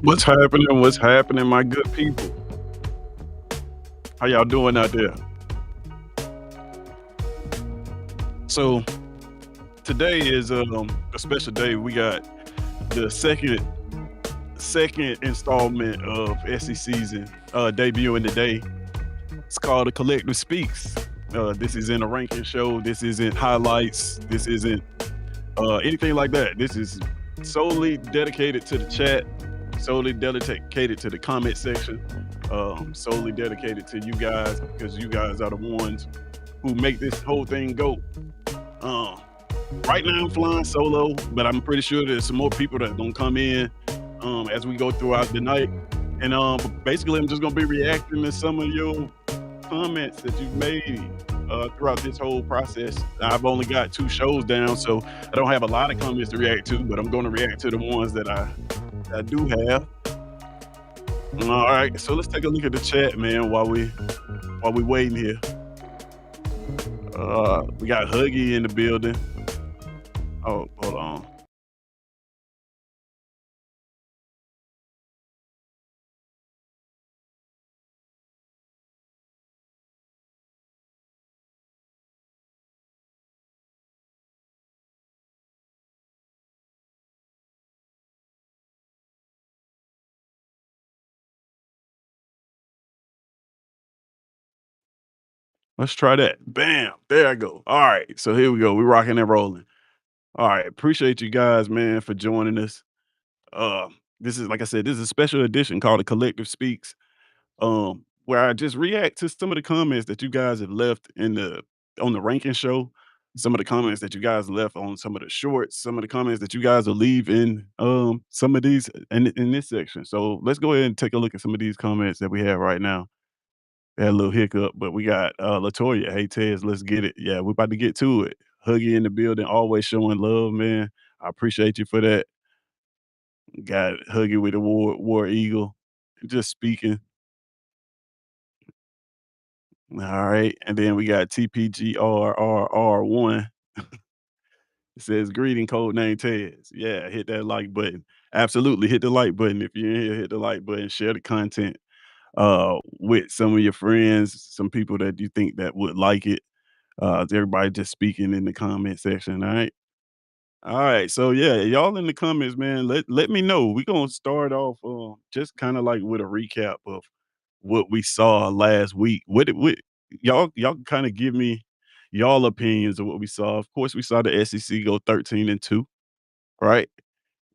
What's happening? What's happening, my good people? How y'all doing out there? So today is a special day. We got the second installment of SECZN debuting today. It's called The Collective Speaks. This isn't a ranking show. This isn't highlights. This isn't anything like that. This is solely dedicated to the chat, solely dedicated to the comment section, solely dedicated to you guys because you guys are the ones who make this whole thing go. Um, right now, I'm flying solo, but I'm pretty sure there's some more people that gonna come in as we go throughout the night. And basically, I'm just gonna be reacting to some of your comments that you've made throughout this whole process. I've only got 2 shows down, so I don't have a lot of comments to react to, but I'm going to react to the ones that I do have. All right, so let's take a look at the chat, man, while we waiting here. We got Huggy in the building. Oh, hold on. Let's try that. Bam, there I go. All right, so here we go. We're rocking and rolling. All right, appreciate you guys, man, for joining us. This is like I said, this is a special edition called the Collective Speaks, where I just react to some of the comments that you guys have left in the on the ranking show, some of the comments that you guys left on some of the shorts, some of the comments that you guys will leave in some of these in this section. So let's go ahead and take a look at some of these comments that we have right now. We had a little hiccup, but we got Latoya. Hey Tez, let's get it. Yeah, we're about to get to it. Huggy in the building, always showing love, man. I appreciate you for that. Got Huggy with the War Eagle, just speaking. All right, and then we got TPGRRR1. It says, "Greeting code name Tez." Yeah, hit that like button. Absolutely, hit the like button. If you're in here, hit the like button. Share the content with some of your friends, some people that you think that would like it. Everybody just speaking in the comment section. All right. So yeah, y'all in the comments, man. Let me know. We're gonna start off just kind of like with a recap of what we saw last week. What y'all kind of give me y'all opinions of what we saw. Of course, we saw the SEC go 13-2, right?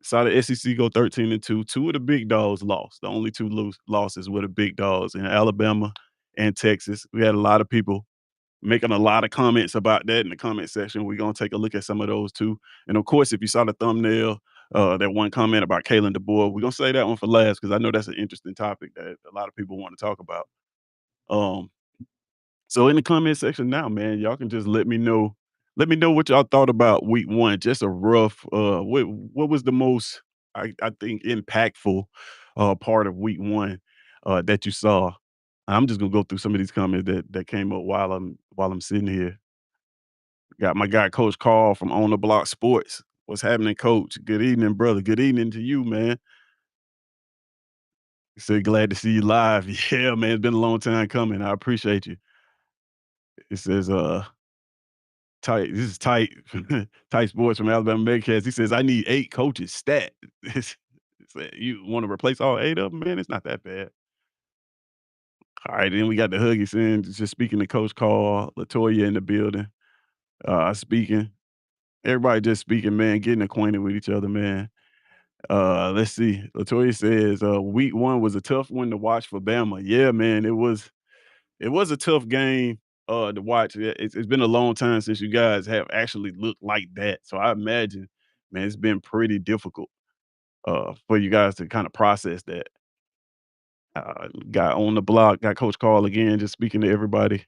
Saw the SEC go 13-2. Two of the big dogs lost. The only two losses were the big dogs in Alabama and Texas. We had a lot of people making a lot of comments about that in the comment section. We're gonna take a look at some of those too. And of course, if you saw the thumbnail, that one comment about Kalen DeBoer, we're gonna say that one for last because I know that's an interesting topic that a lot of people want to talk about. Um, so in the comment section now, man, y'all can just let me know. Let me know what y'all thought about week one. Just a rough. What was the most I think impactful part of week one that you saw? I'm just gonna go through some of these comments that came up while I'm sitting here. Got my guy, Coach Carl from On the Block Sports. What's happening, Coach? Good evening, brother. Good evening to you, man. So glad to see you live. Yeah, man. It's been a long time coming. I appreciate you. It says, tight. This is tight. Tight sports from Alabama Megcast. He says, I need 8 coaches stat. You want to replace all 8 of them, man? It's not that bad. All right, then we got the Huggy saying, just speaking to Coach Carl, Latoya in the building, speaking. Everybody just speaking, man, getting acquainted with each other, man. Let's see. Latoya says, week one was a tough one to watch for Bama. Yeah, man, it was a tough game to watch. It's been a long time since you guys have actually looked like that. So I imagine, man, it's been pretty difficult for you guys to kind of process that. Got on the block, got Coach Carl again, just speaking to everybody.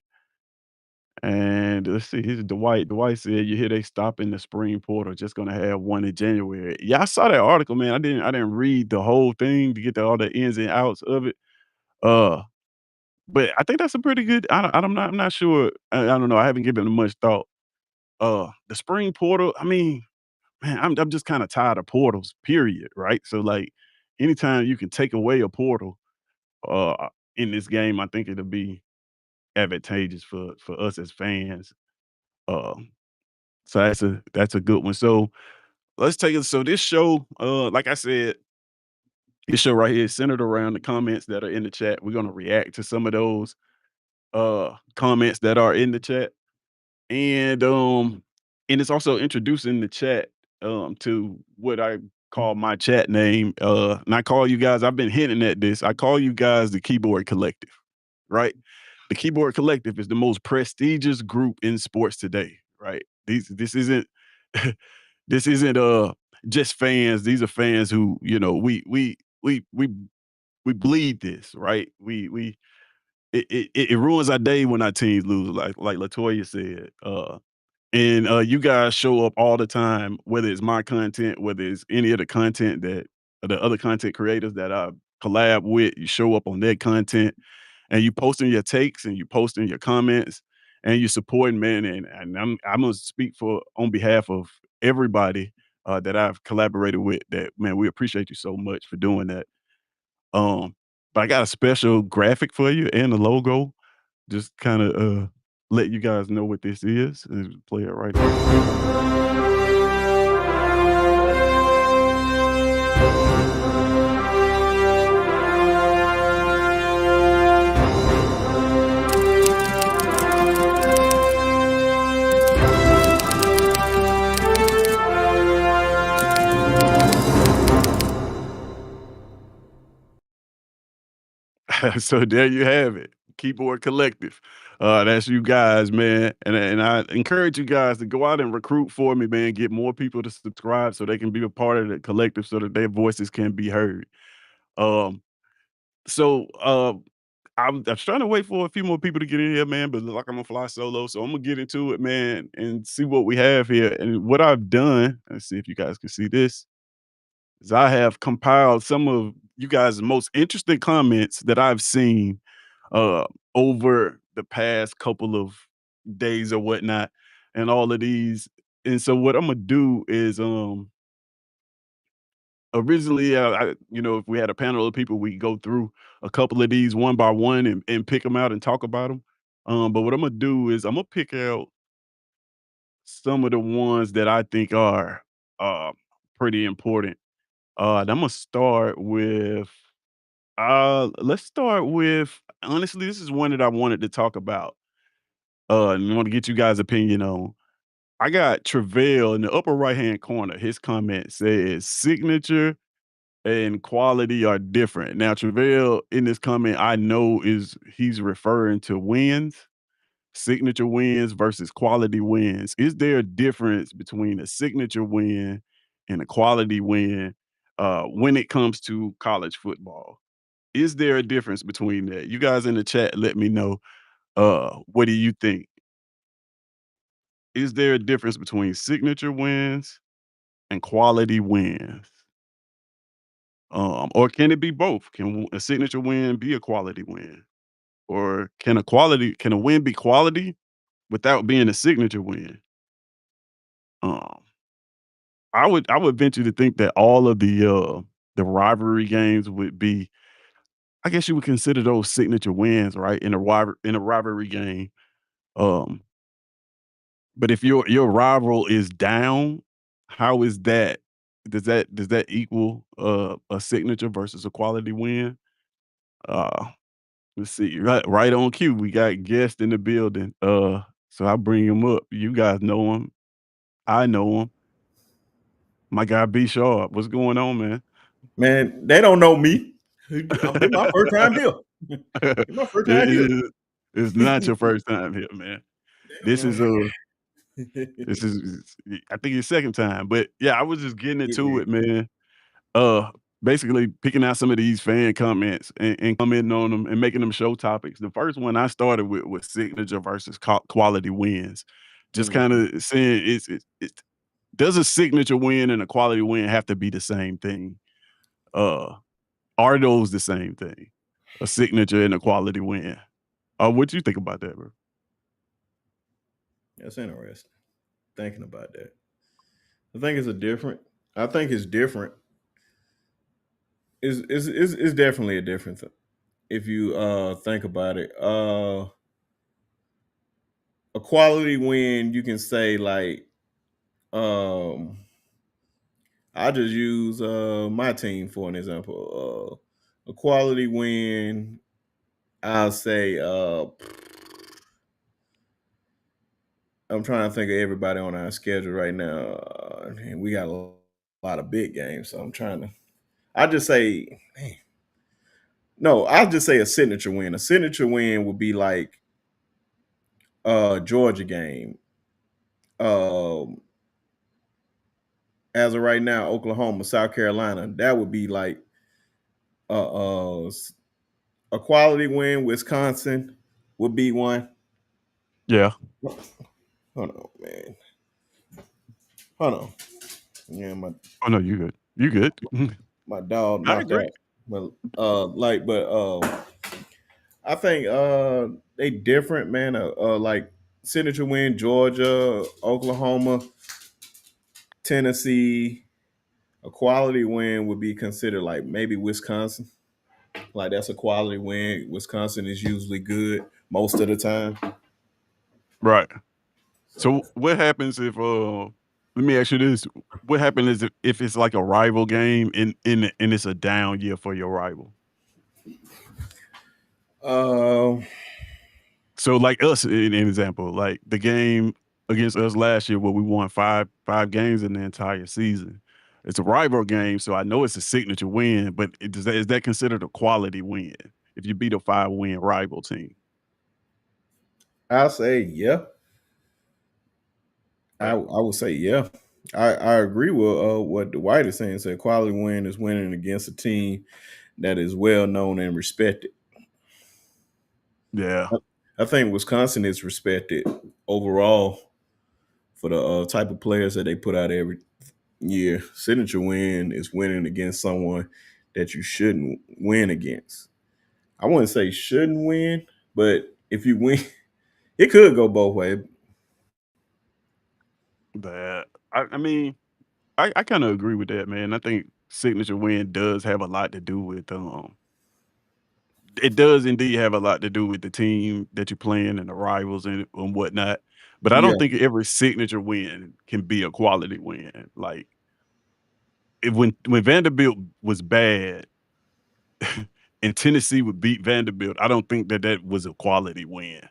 And let's see, here's Dwight. Dwight said, "You hear they stopping the spring portal, just gonna have one in January." Yeah, I saw that article, man. I didn't read the whole thing to get to all the ins and outs of it. Uh, but I think that's a pretty good. I'm not sure. I don't know. I haven't given it much thought. The spring portal. I mean, man, I'm just kinda tired of portals, period, right? So, like, anytime you can take away a portal, in this game, I think it'll be advantageous for us as fans. Um, so that's a good one. So, let's take it so this show, like I said, this show right here is centered around the comments that are in the chat. We're gonna react to some of those, comments that are in the chat. And, and it's also introducing the chat, to what I call my chat name, and I call you guys I've been hinting at this, I call you guys the Keyboard Collective, right? The Keyboard Collective is the most prestigious group in sports today, right? This isn't this isn't, just fans, these are fans who, we bleed this, right? We it ruins our day when our teams lose, like Latoya said, and you guys show up all the time, whether it's my content, whether it's any of the content that the other content creators that I collab with, you show up on their content and you posting your takes and you posting your comments and you supporting, man. And I'm gonna speak for on behalf of everybody that I've collaborated with. That man, we appreciate you so much for doing that. But I got a special graphic for you and a logo. Just kind of let you guys know what this is and play it right here. So there you have it. Keyboard Collective. That's you guys, man. And I encourage you guys to go out and recruit for me, man. Get more people to subscribe so they can be a part of the collective so that their voices can be heard. Um, so I was trying to wait for a few more people to get in here, man, but look like I'm gonna fly solo. So I'm gonna get into it, man, and see what we have here. And what I've done, let's see if you guys can see this, is I have compiled some of you guys' most interesting comments that I've seen uh over the past couple of days or whatnot, and all of these. And so what I'm gonna do is originally, if we had a panel of people, we go through a couple of these one by one and pick them out and talk about them. But what I'm gonna do is I'm gonna pick out some of the ones that I think are uh, pretty important. And I'm gonna start with. Let's start with honestly, this is one that I wanted to talk about. And I want to get you guys' opinion on. I got Travail in the upper right hand corner. His comment says signature and quality are different. Now, Travail in this comment, I know is he's referring to wins, signature wins versus quality wins. Is there a difference between a signature win and a quality win when it comes to college football? Is there a difference between that? You guys in the chat, let me know. What do you think? Is there a difference between signature wins and quality wins? Or can it be both? Can a signature win be a quality win? Or can a win be quality without being a signature win? Um, I would venture to think that all of the rivalry games would be, I guess you would consider those signature wins, right? In a rivalry game. Um, but if your rival is down, how is that? Does that equal a signature versus a quality win? Uh let's see. Right on cue. We got guests in the building. So I bring him up. You guys know him. I know him. My guy B Sharp. What's going on, man? Man, they don't know me. This my first time here. It's my first time here. It's not your first time here, man. This is this is I think your second time. But yeah, I was just getting into Yeah. it, man. Uh Basically picking out some of these fan comments and commenting on them and making them show topics. The first one I started with was signature versus quality wins. Just kind Mhm. of saying it's does a signature win and a quality win have to be the same thing? Uh are those the same thing? A signature and a quality win. What you think about that, bro? That's interesting. Thinking about that. I think it's a different. I think it's different. It's definitely a difference if you think about it. A quality win, you can say like um I just use my team for an example. A quality win, I'll say I'm trying to think of everybody on our schedule right now. And we got a lot of big games, so I'm trying to I just say man, no, I'll just say a signature win. A signature win would be like Georgia game. Um as of right now, Oklahoma, South Carolina, that would be like uh, uh a quality win. Wisconsin would be one. Yeah. Hold on, man. Hold on. Yeah, Oh, no, you good. You good. my dog I knocked agree. out. But I think they different, man. Like signature win, Georgia, Oklahoma, Tennessee. A quality win would be considered like maybe Wisconsin. Like that's a quality win. Wisconsin is usually good most of the time. Right. So So what happens if, let me ask you this, what happens if it's like a rival game and it's a down year for your rival? um So, like us, in an example, like the game against us last year where we won five games in the entire season. It's a rival game, so I know it's a signature win, but is that considered a quality win if you beat a 5-win rival team? I'll say yeah. I Right. I would say yeah. I agree with what Dwight is saying. Say quality win is winning against a team that is well known and respected. Yeah. I I think Wisconsin is respected overall for the type of players that they put out every year. Signature win is winning against someone that you shouldn't win against. I wouldn't say shouldn't win, but if you win, it could go both ways. That I mean, I kind of agree with that, man. I think signature win does have a lot to do with it does indeed have a lot to do with the team that you're playing and the rivals and whatnot. But I Yeah, don't think every signature win can be a quality win. Like when Vanderbilt was bad and Tennessee would beat Vanderbilt, I don't think that was a quality win.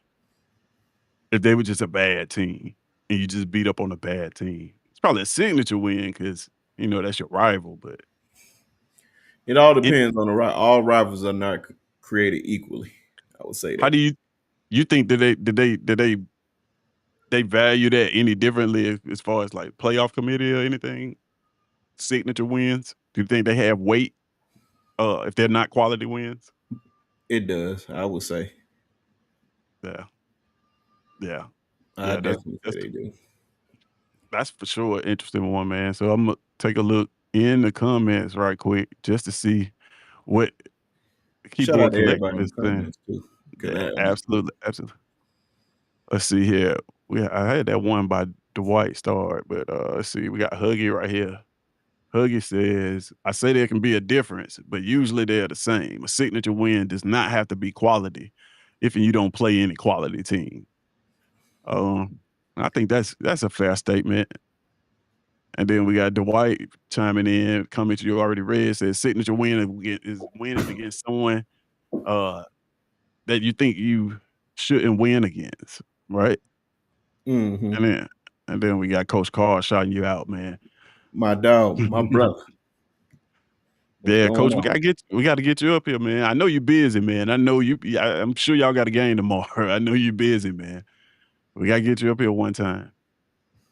If they were just a bad team and you just beat up on a bad team, it's probably a signature win because that's your rival. But it all it, depends on the right. All rivals are not created equally. I would say how that. do you think that they value that any differently as far as like playoff committee or anything? Signature wins? Do you think they have weight if they're not quality wins? It does. I would say. Yeah, yeah, I yeah. That's definitely say that's they do. that's for sure an interesting one, man. So I'm gonna take a look in the comments right quick just to see what Shout out Keyboard to everybody Collective in is the saying. comments too. Cause Yeah, absolutely, absolutely. Let's see here. I had that one by Dwight Start, but let's see. We got Huggy right here. Huggy says, I say there can be a difference, but usually they're the same. A signature win does not have to be quality if you don't play any quality team. Um, I think that's a fair statement. And then we got Dwight chiming in, comments you already read, says signature win is winning against someone uh, that you think you shouldn't win against, right? hmm And then and then we got Coach Carr shouting you out, man. my dog, my brother. What's Yeah, going coach, on? we gotta get you up here, man. I know you busy, man. I know you I'm sure y'all got a game tomorrow. I know you busy, man. We gotta get you up here one time.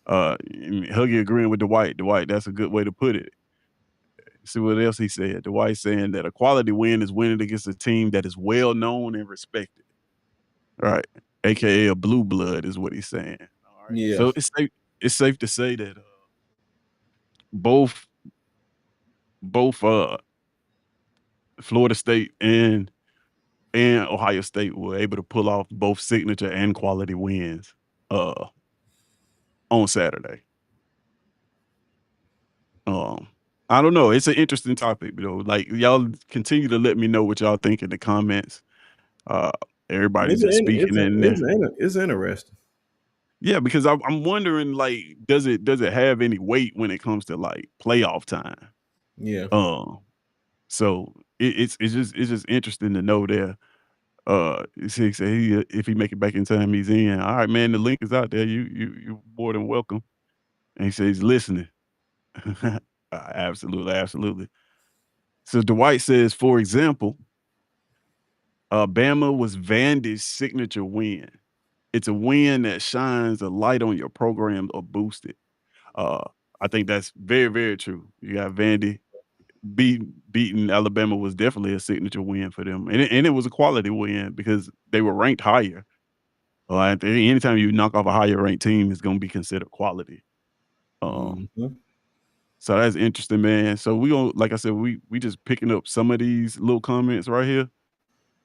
And Huggy agreeing with Dwight. Dwight, that's a good way to put it. See what else he said. Dwight saying that a quality win is winning against a team that is well known and respected. Right. AKA a blue blood is what he's saying. All right. Yeah. So it's safe to say that both both Florida State and Ohio State were able to pull off both signature and quality wins uh, on Saturday. Um, I don't know. It's an interesting topic, like, y'all continue to let me know what y'all think in the comments. Uh, Everybody's It's just in, speaking it's in, in it's there. in, it's interesting. Yeah, because I'm wondering, like, does it have any weight when it comes to, like, playoff time? Yeah. Um, so it's just interesting to know there. He said if he make it back in time, he's in. All right, man, the link is out there. You more than welcome. And he says he's listening. Absolutely, absolutely. So Dwight says, for example, Bama was Vandy's signature win. It's a win that shines a light on your program or boost it. Uh, I think that's very, very true. You got Vandy beating Alabama was definitely a signature win for them, and it was a quality win because they were ranked higher. I think anytime you knock off a higher ranked team, it's going to be considered quality. Um, Mhm. so that's interesting, man. So we going like I said, we just picking up some of these little comments right here.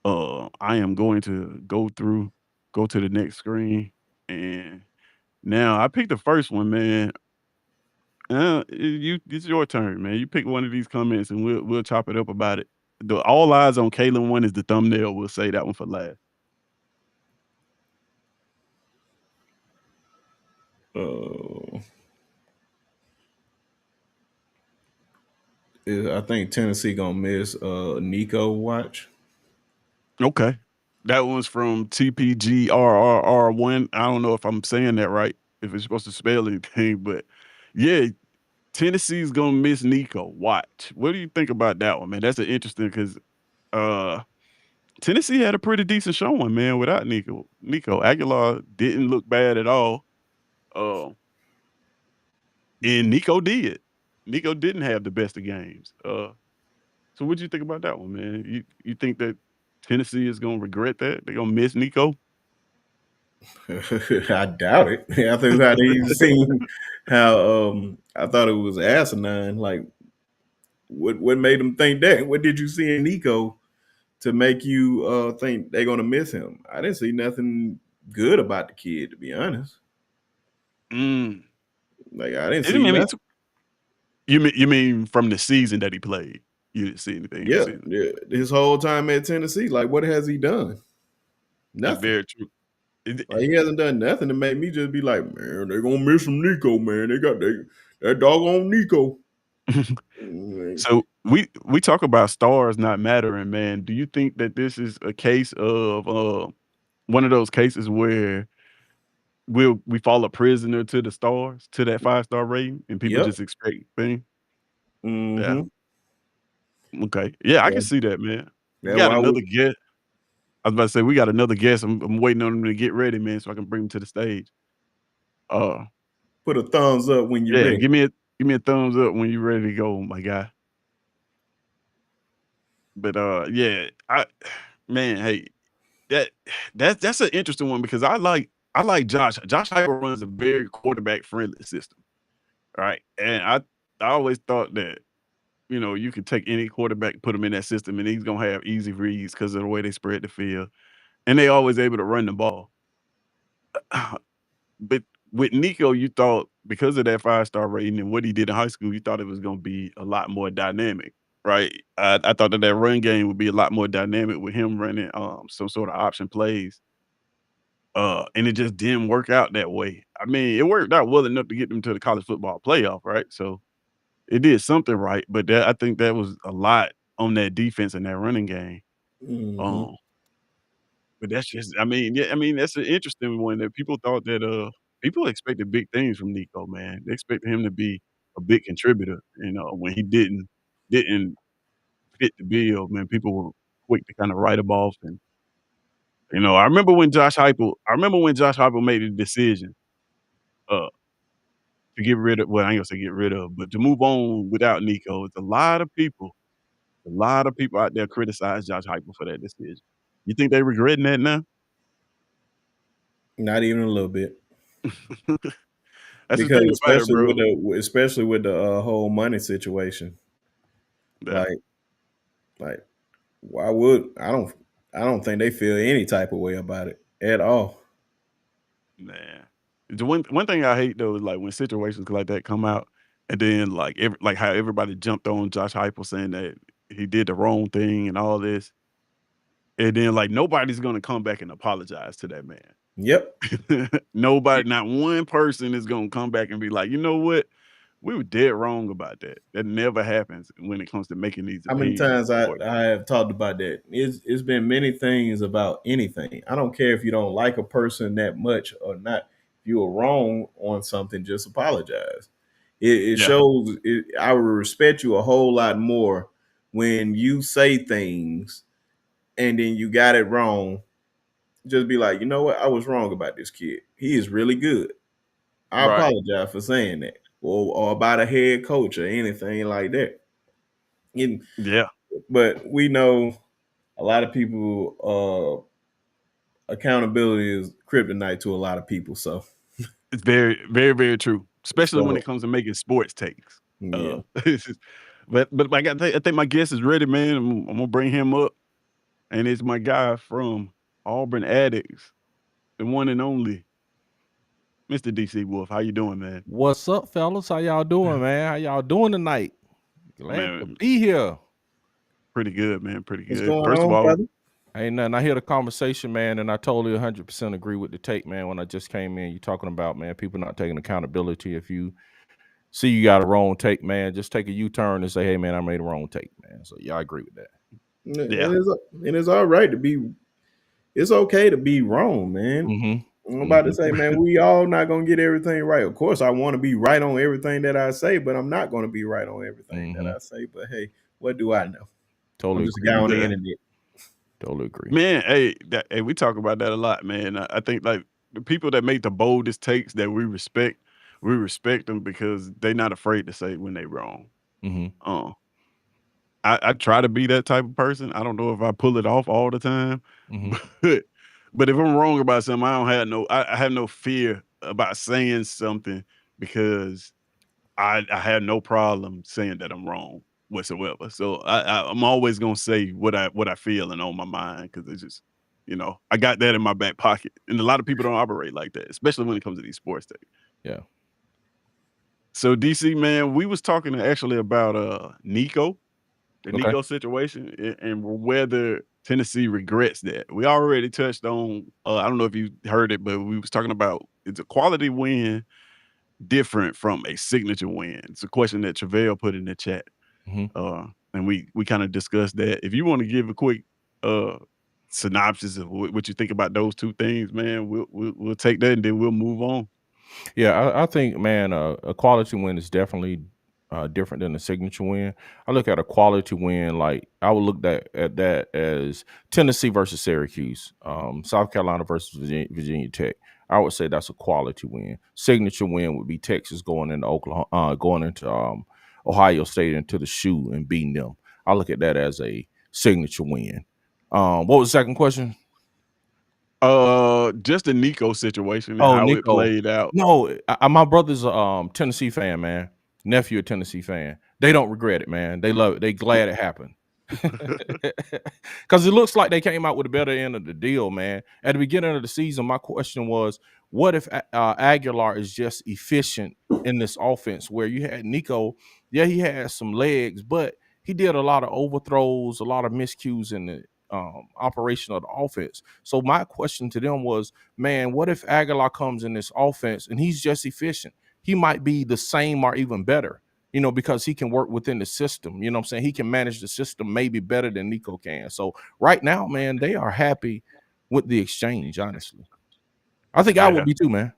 I am going to go to the next screen, and now I picked the first one, man. It's your turn, man. You pick one of these comments, and we'll chop it up about it. The all eyes on Kalen one is the thumbnail. We'll say that one for last. Uh, I think Tennessee gonna miss Nico Watch. Okay. That one's from TPGRRR1. I don't know if I'm saying that right, if it's supposed to spell anything, but yeah, Tennessee's gonna miss Nico. Watch. What do you think about that one, man? That's an interesting because uh Tennessee had a pretty decent showing, man, without Nico. Nico Aguilar didn't look bad at all. Uh, and Nico did. Nico didn't have the best of games. So what do you think about that one, man? You think that Tennessee is gonna regret that? They're gonna miss Nico? I doubt it. I think I didn't even seen how I thought it was asinine. Like what made them think that? What did you see in Nico to make you think they're gonna miss him? I didn't see nothing good about the kid, to be honest. Mm. Like I didn't It see didn't mean nothing. you mean from the season that he played? You didn't see anything in the Yeah, season. yeah. His whole time at Tennessee, like what has he done? That's Nothing. very true. It Like he hasn't done nothing to make me just be like, man, they're gonna miss some Nico, man. That doggone Nico. Mm, So we talk about stars not mattering, man. Do you think that this is a case of one of those cases where we fall a prisoner to the stars, to that 5-star rating, and people Yep. just expect things? Yeah. Mm-hmm. Okay. Yeah, I can Yeah. see that, man. We Yeah. got Why would another guest. I was about to say we got another guest. I'm waiting on him to get ready, man, so I can bring him to the stage. Uh, put a thumbs up when you're yeah, ready? give me a thumbs up when you're ready to go, my guy. But yeah, I man, hey, that that's an interesting one because I like Josh. Josh Heupel runs a very quarterback friendly system, right? And I always thought that you could take any quarterback, put him in that system, and he's gonna have easy reads because of the way they spread the field, and they always able to run the ball. But with Nico, you thought because of that 5-star rating and what he did in high school, you thought it was gonna be a lot more dynamic, right? I thought that run game would be a lot more dynamic with him running some sort of option plays. And it just didn't work out that way. I mean, it worked out well enough to get them to the college football playoff, right? So it did something right, but I think that was a lot on that defense and that running game. Mm-hmm. Um, but that's just I mean, that's an interesting one that people thought that, people expected big things from Nico, man. They expected him to be a big contributor, when he didn't fit the bill, man, people were quick to kinda write him off, and, I remember when Josh Heupel made the decision, uh, to get rid of well, I ain't gonna say get rid of, but to move on without Nico. It's a lot of people out there criticize Josh Heupel for that decision. You think they regretting that now? Not even a little bit. That's the Because thing about it, bro. especially with the whole money situation. Yeah, Like like why would I don't think they feel any type of way about it at all. man. The one thing I hate though is like when situations like that come out And then like how everybody jumped on Josh Heupel saying that he did the wrong thing and all this, and then like nobody's gonna come back and apologize to that man. Yep. Nobody, not one person is gonna come back and be like, you know what? We were dead wrong about that. That never happens when it comes to making these How many opinions times or I have talked about that? It's been many things about anything. I don't care if you don't like a person that much or not. If you were wrong on something, just apologize. It yeah, shows. I would respect you a whole lot more when you say things and then you got it wrong. Just be like, you know what? I was wrong about this kid. He is really good. I right. apologize for saying that, or about a head coach or anything like that. And, Yeah. but we know a lot of people accountability is kryptonite to a lot of people. So It's very, very, very true, especially when so it comes to making sports takes. yeah. It's just but I think my guest is ready, man. I'm gonna bring him up, and it's my guy from Auburn Addicts, the one and only Mr. DC Wolf. How you doing, man? What's up, fellas? How y'all doing, man? How y'all doing tonight? Glad to Man, be here. pretty good, man. Pretty What's good. going First of on, all, brother? Ain't nothing. I hear the conversation, man, and I totally 100% agree with the take, man. When I just came in, you talking about, man, people not taking accountability. If you see you got a wrong take, man, just take a U-turn and say, hey, man, I made a wrong take, man. So, yeah, I agree with that. yeah, And it's all right to be. It's okay to be wrong, man. Mm-hmm. I'm about to Mm-hmm. say, man, we all not gonna get everything right. Of course, I want to be right on everything that I say, but I'm not gonna be right on everything that Mm-hmm. I say. But hey, what do I know? I'm Totally just a agree guy with on that. the yeah. internet. Totally agree. Man, hey, we talk about that a lot, man. I think like the people that make the boldest takes that we respect them because they're not afraid to say when they wrong. Mm-hmm. Uh, I try to be that type of person. I don't know if I pull it off all the time, Mm-hmm. but but if I'm wrong about something, I have no fear about saying something because I have no problem saying that I'm wrong whatsoever. So I'm always gonna say what I feel and on my mind because it's just, I got that in my back pocket. And a lot of people don't operate like that, especially when it comes to these sports things. Yeah. So DC man, we was talking actually about Nico, the Okay. Nico situation, and whether Tennessee regrets that. We already touched on. I don't know if you heard it, but we was talking about it's a quality win different from a signature win? It's a question that Travell put in the chat, Mm-hmm. and we kind of discussed that. If you want to give a quick uh, synopsis of what you think about those two things, man, we'll take that and then we'll move on. Yeah, I think, man, a quality win is definitely different than a signature win. I look at a quality win like I would look at that as Tennessee versus Syracuse, South Carolina versus Virginia Tech. I would say that's a quality win. Signature win would be Texas going into Oklahoma, going into Ohio State into the shoe and beating them. I look at that as a signature win. What was the second question? Just the Nico situation and Oh, how it Nico. played out. No, my brother's a Tennessee fan, man. Nephew a Tennessee fan. They don't regret it, man. They love it. They glad it happened. Because it looks like they came out with a better end of the deal, man. At the beginning of the season, my question was, what if Aguilar is just efficient in this offense where you had Nico, yeah, he had some legs, but he did a lot of overthrows, a lot of miscues in the operation of the offense. So my question to them was, man, what if Aguilar comes in this offense and he's just efficient? He might be the same or even better, because he can work within the system. You know what I'm saying? He can manage the system maybe better than Nico can. So right now, man, they are happy with the exchange, honestly. I think I would Yeah, be too, man.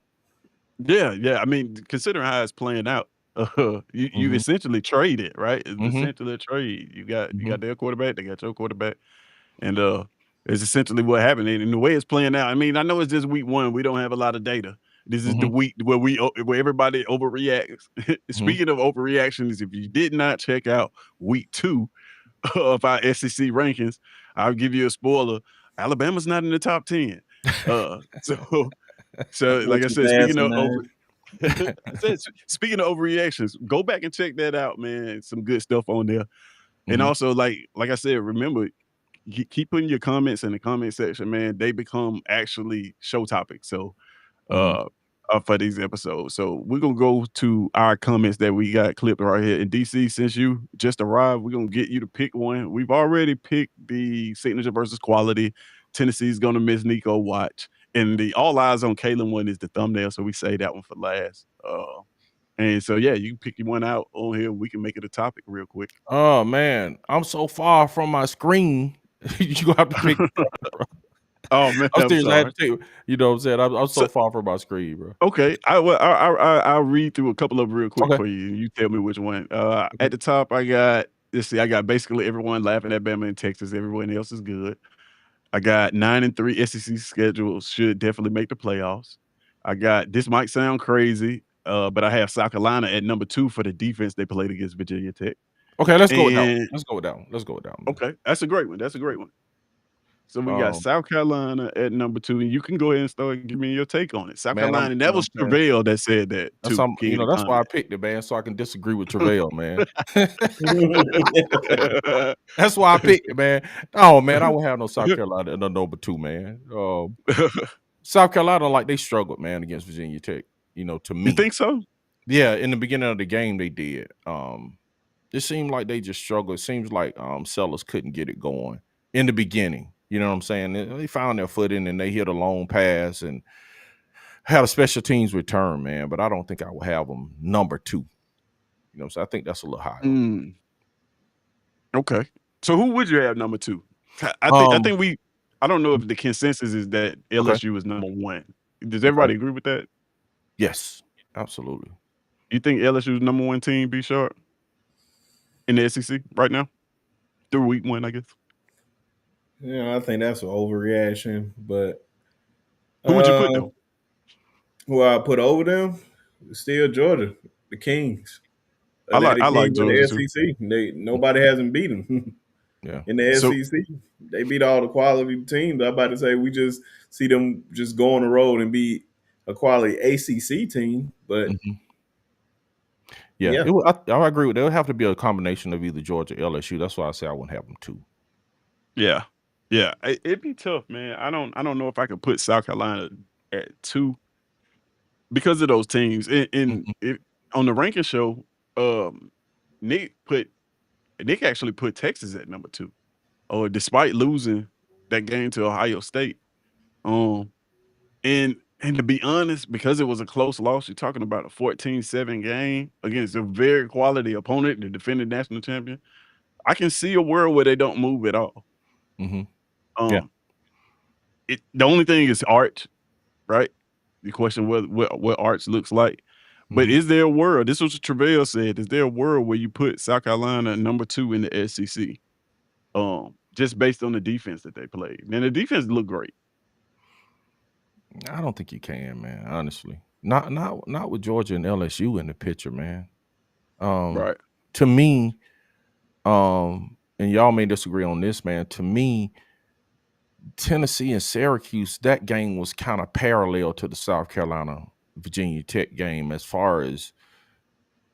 yeah. I mean, considering how it's playing out, you Mm-hmm. essentially trade it, right? It's Mm-hmm. essentially a trade. You Mm-hmm. got their quarterback, they got your quarterback. And, it's essentially what happened, and the way it's playing out, I mean, I know it's just week 1, we don't have a lot of data. This is the Mm-hmm. week where everybody overreacts. Mm-hmm. Speaking of overreactions, if you did not check out week 2 of our SEC rankings, I'll give you a spoiler, Alabama's not in the top 10. So like What I you said, speaking passing, of over man? I said speaking of overreactions, go back and check that out, man. Some good stuff on there. And Mm-hmm. also, like I said, remember, keep putting your comments in the comment section, man. They become actually show topics. So, Mm-hmm. uh, for these episodes. So we're gonna go to our comments that we got clipped right here. In DC, since you just arrived, we're gonna get you to pick one. We've already picked the signature versus quality. Tennessee's gonna miss Nico Watch. And the all eyes on Kalen one is the thumbnail, so we say that one for last. And so yeah, you can pick one out on here. We can make it a topic real quick. Oh man, I'm so far from my screen. You gonna have to pick. Oh man, I'm I'm serious. I had sorry. to take. You know what I'm saying? I'm so So far from my screen, bro. okay, I'll read through a couple of them real quick Okay. for you. You tell me which one. Okay. At the top, I got let's see, I got basically everyone laughing at Bama in Texas. Everyone else is good. I got 9-3 SEC schedules should definitely make the playoffs. I got this might sound crazy, but I have South Carolina at number 2 for the defense they played against Virginia Tech. Okay. Let's go with that one. And Let's go with that one. Let's go with that one. okay, that's a great one. That's a great one. So we got Um, South Carolina at number 2, and you can go ahead and start giving me your take on it. South man, Carolina, and that was I'm saying Travail that said that that's too, some. King of the That's why I comment. picked it, man, so I can disagree with Travail, man. That's why I picked it, man. Oh man, I would have no South Carolina in the number 2, man. South Carolina, like they struggled, man, against Virginia Tech. To You me, think so? yeah, in the beginning of the game, they did. It seemed like they just struggled. It seems like Sellers couldn't get it going in the beginning. You know what I'm saying? They found their footing and they hit a long pass and had a special teams return, man. But I don't think I would have them number 2. So I think that's a little high. Mm, okay. So who would you have number 2? I Um, think I don't know if the consensus is that okay, LSU is number 1. Does okay, everybody agree with that? yes, absolutely. You think LSU is number 1 team, B Sharp, in the SEC right now? Through week 1, I guess. I think that's an overreaction. But Who would you uh, put though? who I put over them? Still Georgia, the Kings. They're the I like Kings of Georgia the too. SEC. Nobody hasn't beat them Yeah. in the So SEC. They beat all the quality teams. I'm about to say we just see them just go on the road and beat a quality ACC team. But Mhm. Yeah, yeah, I agree with that. It would have to be a combination of either Georgia or LSU. That's why I say I wouldn't have them 2. yeah. Yeah. It'd be tough, man. I don't know if I could put South Carolina at 2 because of those teams. And Mhm. it on the ranking show, um, Nick put Nick actually put Texas at number 2. Or despite losing that game to Ohio State. Um, and to be honest, because it was a close loss, you're talking about a 14-7 game against a very quality opponent, the defending national champion. I can see a world where they don't move at all. Mhm. Yeah. Um, the only thing is art, right? The question what arts looks like. But Mhm. is there a world? This was what Travail said. Is there a world where you put South Carolina number 2 in the SEC? Just based on the defense that they played. And the defense looked great. I don't think you can, man. Honestly, not with Georgia and LSU in the picture, man. Right. To me, and y'all may disagree on this, man. To me, Tennessee and Syracuse, that game was kind of parallel to the South Carolina Virginia Tech game as far as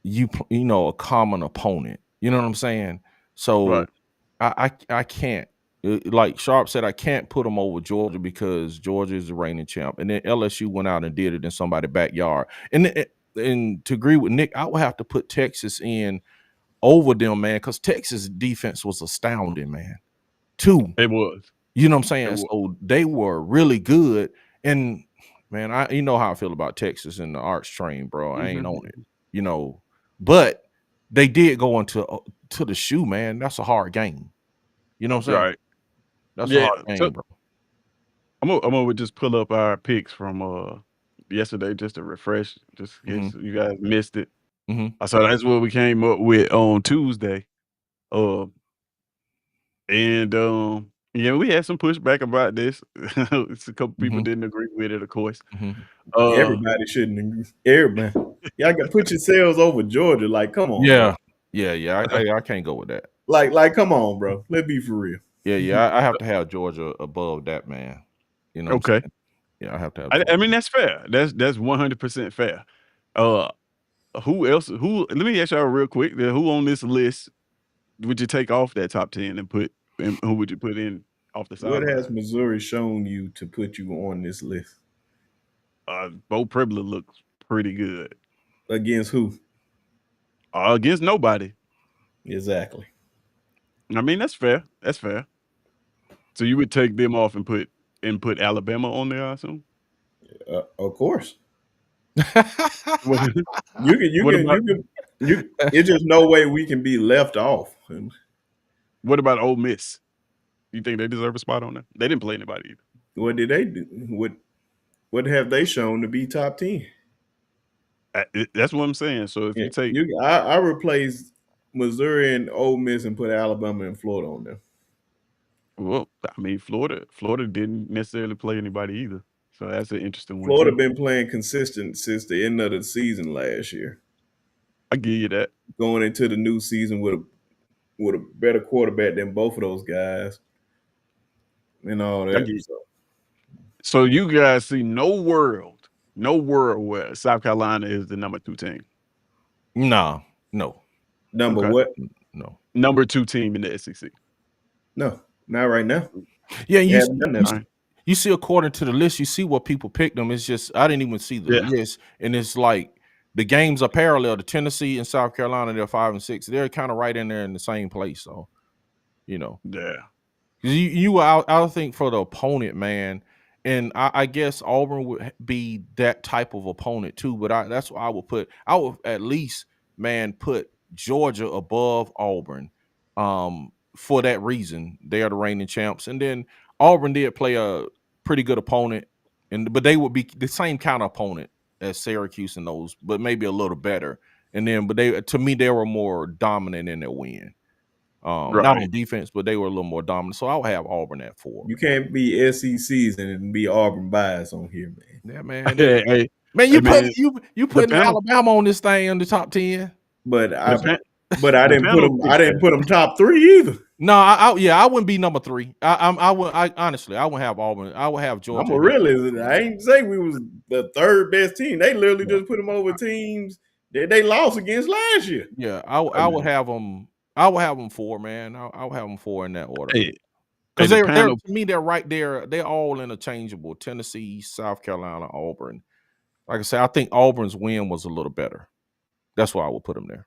a common opponent. You know what I'm saying? So Right. I can't, like Sharp said, I can't put them over Georgia because Georgia is the reigning champ, and then LSU went out and did it in somebody's backyard. And to agree with Nick, I would have to put Texas in over them, man, because Texas defense was astounding, man. 2. It was. You know what I'm It saying? was. So they were really good. And man, you know how I feel about Texas and the arts train, bro. I ain't on it, Mhm. you know. But they did go into to the shoe, man. That's a hard game. You know what I'm saying? Right. That's a Yeah. hard So game, bro. I'm gonna just pull up our picks from yesterday just to refresh, just in Hmm. case you guys missed it. Hmm. So that's what we came up with on Tuesday. Uh, and yeah, we had some pushback about this. It's a couple people Hmm. didn't agree with it, of course. Hmm. Uh everybody shouldn't agree. Everybody, y'all got put yourselves over Georgia. Like, come on, bro. Yeah. Yeah. I can't go with that. Like, come on, bro. Let's be for real. Yeah. I have to have Georgia above that, man. You know what I'm okay. saying? Yeah, I have to have I Georgia. mean that's fair. That's 100% fair. Uh who else who let me ask y'all real quick, who on this list would you take off that top 10 and who would you put in off the What has sideline? Missouri shown you to put you on this list? Bo Privilege looks pretty good. Against who? Against nobody. Exactly. I mean, that's fair. That's fair. So you would take them off and put Alabama on there, I assume? Of course. What You what can about you can you. It's just no way we can be left off. And what about Ole Miss? You think they deserve a spot on there? They didn't play anybody either. what did they do? What have they shown to be top 10? That's what I'm saying. So if Yeah, you take I replaced Missouri and Ole Miss and put Alabama and Florida on there. well, I mean, Florida didn't necessarily play anybody either. So that's an interesting one Florida too. been playing consistent since the end of the season last year. I give you that. Going into the new season with a better quarterback than both of those guys and all I that. get So you guys see no world where South Carolina is the number 2 team. Nah, no, Number Okay. what? no. Number 2 team in the SEC. No, not right now. Yeah, They you haven't done that. you see according to the list, you see what people picked them. It's just I didn't even see the Yeah. list, and it's like the games are parallel. The Tennessee and South Carolina, they're 5 and 6. They're kind of right in there in the same place. So, you know, Yeah. you were out. I think for the opponent, man, and I guess Auburn would be that type of opponent too. But that's what I would put. I would at least, man, put Georgia above Auburn. For that reason, they are the reigning champs, and then Auburn did play a pretty good opponent, but they would be the same kind of opponent as Syracuse and those, but maybe a little better. And then, but to me, they were more dominant in their win. Not Right. on defense, but they were a little more dominant. So I would have Auburn at 4. You can't be SECs and be Auburn bias on here, man. Yeah, man. Hey, Man, hey, man, you putting panel- Alabama on this thing in the top 10. But I the didn't put panel them. picked I didn't that. put them top 3 either. No, I wouldn't be number 3. I honestly, I wouldn't have Auburn. I would have Georgia. I'm a realist. I ain't say we was the 3rd best team. They literally just put them over teams that they lost against last year. Yeah, I would have them. I would have them 4, man. I would have them 4 in that order. Hey, Because the they're panel to me, they're right there. They're all interchangeable. Tennessee, South Carolina, Auburn. Like I said, I think Auburn's win was a little better. That's why I would put them there.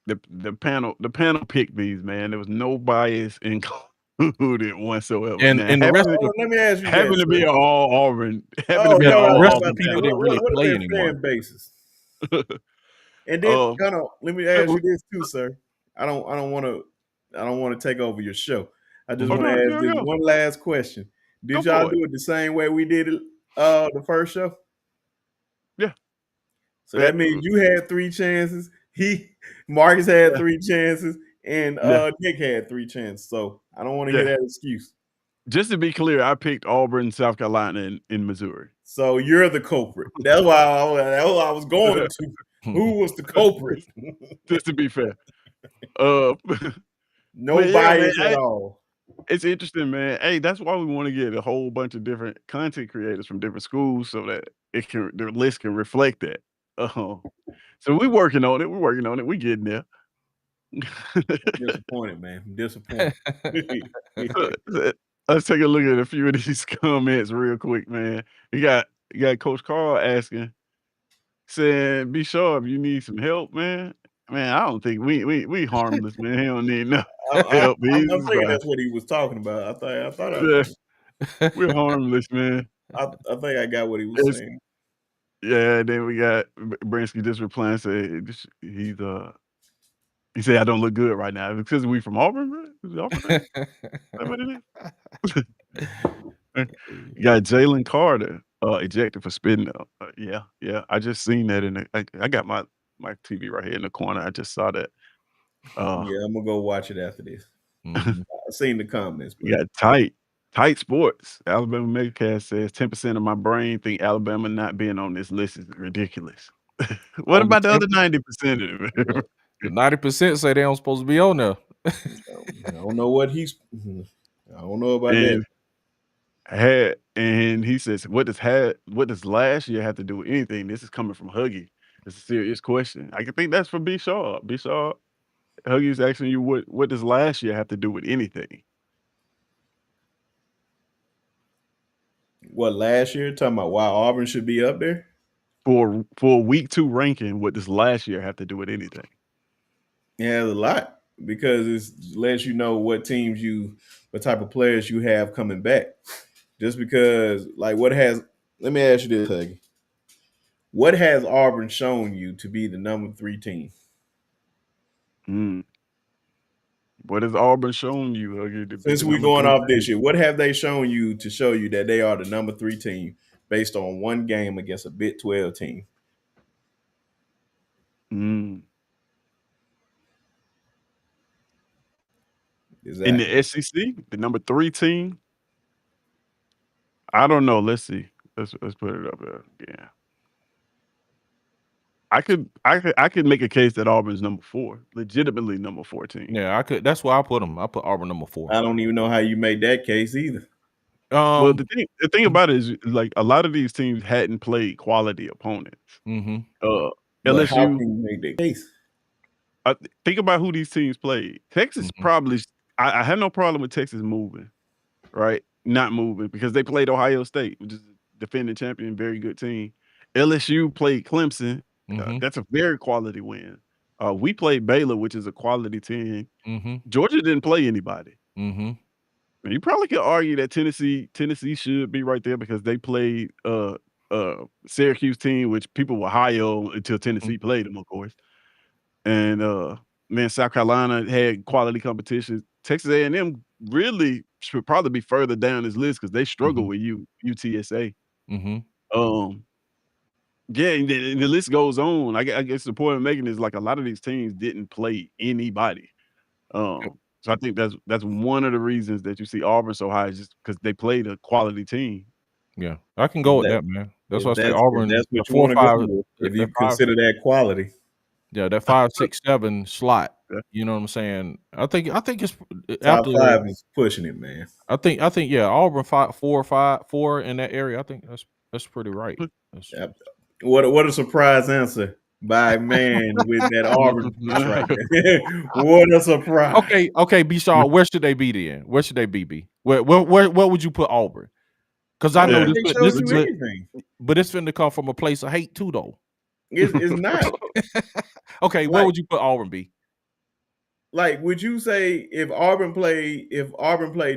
the panel picked these, man. There was no bias included whatsoever. And the rest of Let me ask you having to be all Auburn. Having to be no, all the rest of Auburn the people panel. didn't really what play are their anymore. fan bases? And then let me ask you this too, sir. I don't want to take over your show. I just want to ask this one last question. Did y'all do it the same way we did it the first show? Yeah. So that means you had 3 chances. Marcus had 3 chances, and Nick had 3 chances. So I don't want to hear that excuse. Just to be clear, I picked Auburn, South Carolina, in Missouri. So you're the culprit. That's why I was going to. Who was the culprit? Just to be fair. No bias at all. It's interesting, man. Hey, that's why we want to get a whole bunch of different content creators from different schools so that the list can reflect that. So we're working on it. We're getting there. Disappointed, man. Disappointed. Let's take a look at a few of these comments real quick, man. You got Coach Carl asking, saying, "Be sure if you need some help, man." Man, I don't think we harmless, man. He don't need no help. I'm thinking that's what he was talking about. I thought we're harmless, man. I think I got what he was saying. Yeah, then we got Bransky just replying, say he said I don't look good right now. Because we from Auburn, bro? Is Auburn? Is that what it is? You got Jalen Carter ejected for spitting. Yeah. I just seen that I got my TV right here in the corner. I just saw that. Yeah, I'm gonna go watch it after this. Mhm. I've seen the comments. You got tight sports. Alabama Megacast says 10% of my brain think Alabama not being on this list is ridiculous. What about the other 90%? The 90% say they don't supposed to be on there. I don't know what I don't know about that. And he says, what does last year have to do with anything? This is coming from Huggy. It's a serious question. I can think that's from B. Shaw. B. Shaw, Huggy's asking you what does last year have to do with anything? What last year? Talking about why Auburn should be up there? For week 2 ranking, what does last year have to do with anything? It has a lot because it lets you know what type of players you have coming back. Just because, like, let me ask you this, Huggy. What has Auburn shown you to be the number 3 team? Mm. What has Auburn shown you, Huggy, to be Since the we're number going 3 off team? this year, what have they shown you to show you that they are the number 3 team based on one game against a Big 12 team? Mm. In the Exactly. SEC, the number 3 team? I don't know. Let's see. Let's put it up there again. I could make a case that Auburn's number 4, legitimately number 14. Yeah, I could. That's where I put them. I put Auburn number 4. I don't even know how you made that case either. Well, the thing about it is, like, a lot of these teams hadn't played quality opponents. Mm-hmm. But how LSU, can you make that case? think about who these teams played. Texas Mm-hmm. probably I had no problem with Texas moving, right? Not moving because they played Ohio State, which is a defending champion, very good team. LSU played Clemson. Mm-hmm. That's a very quality win. We played Baylor, which is a quality team. Mm-hmm. Georgia didn't play anybody. Mm-hmm. And you probably could argue that Tennessee should be right there because they played Syracuse team, which people were high on until Tennessee played them, of course. And man, South Carolina had quality competition. Texas A&M really should probably be further down this list because they struggle with UTSA. Mm-hmm. Yeah, and the list goes on. I guess the point I'm making is, like, a lot of these teams didn't play anybody. So I think that's one of the reasons that you see Auburn so high is just because they played a quality team. Yeah, I can If go with that that, man. That's why I if say that's if Auburn, that's the what you 4, want to go 5, with, if you that 5, consider that quality. yeah, that 5, 6, 7 slot. Yeah. You know what I'm saying? I think it's Top after. 5 is pushing it, man. I think yeah, Auburn 4 in that area. I think that's pretty right. Yeah. What a surprise answer by a man with that Auburn push right there. What a surprise. Okay, B. Shaw, where should they be then? Where should they be, B? Where would you put Auburn? Because I I don't know Yeah. think they showed you this, anything. but it's finna come from a place of hate too, though. It's not. Okay, where Like, would you put Auburn, B? like, would you say if Auburn played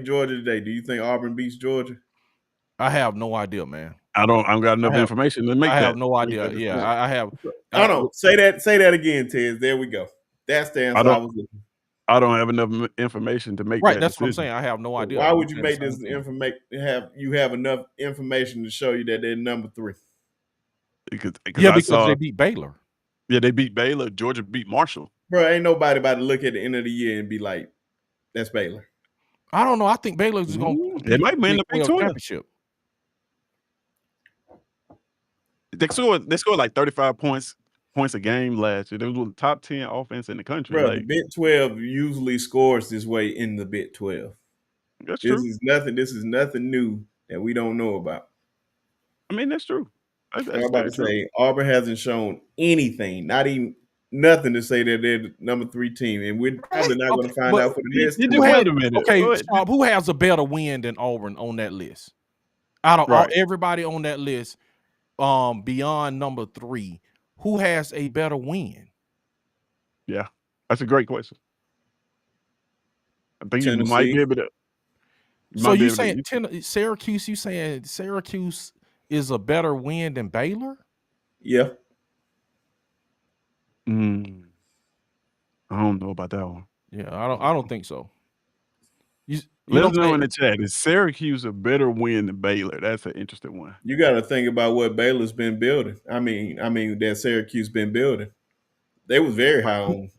Georgia today, do you think Auburn beats Georgia? I have no idea, man. I don't got enough information to make I have that no idea. Yeah, decision. I have. Hold on. Say that again, Tez. There we go. That's the answer I was looking. I don't have enough information to make Right, that that's what I'm decision. saying. I have no idea. Why I'm would you saying make the this same thing. information? Have enough information to show you that they're number 3? Because Yeah, I because saw they beat Baylor. Yeah, they beat Baylor. Georgia beat Marshall. Bro, ain't nobody about to look at the end of the year and be like, that's Baylor. I don't know. I think Baylor is going to They might win the Big 12 championship. They scored like 35 points a game last year. They was the top 10 offense in the country. Bro, the Like, Big 12 usually scores this way in the Big 12. that's This true. is nothing new that we don't know about. I mean, that's true. I'm That's about very to true. say Auburn hasn't shown anything, not even nothing to say that they're the number 3 team, and we're probably not going to find out for the next 2 Wait weeks. a minute. Okay, Wait. Sharp, who has a better win than Auburn on that list? Out of Right. everybody on that list, beyond number 3, who has a better win? Yeah, that's a great question. I think you might Tennessee. be able to. So you saying Syracuse? You saying Syracuse is a better win than Baylor? Yeah. I don't know about that one. Yeah, I don't think so. Let us know in the chat. Is Syracuse a better win than Baylor? That's an interesting one. You got to think about what Baylor's been building. I mean that Syracuse been building. They was very high on.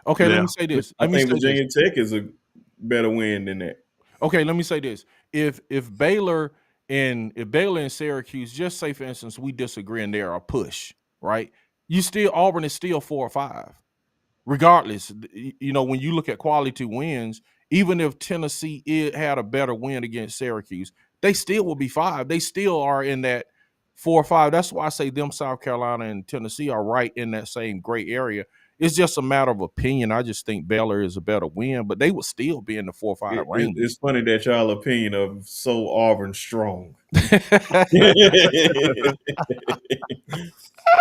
Okay, let me say this. I think Virginia Tech is a better win than that. Okay, let me say this. If Baylor and Syracuse, just say for instance, we disagree and they're a push, right? Auburn is still 4 or 5. Regardless, you know, when you look at quality wins, even if Tennessee had a better win against Syracuse, they still will be 5. They still are in that 4 or 5. That's why I say them, South Carolina and Tennessee are right in that same gray area. It's just a matter of opinion. I just think Baylor is a better win, but they would still be in the 4 or 5 range. It's funny that y'all opinion of so Auburn strong.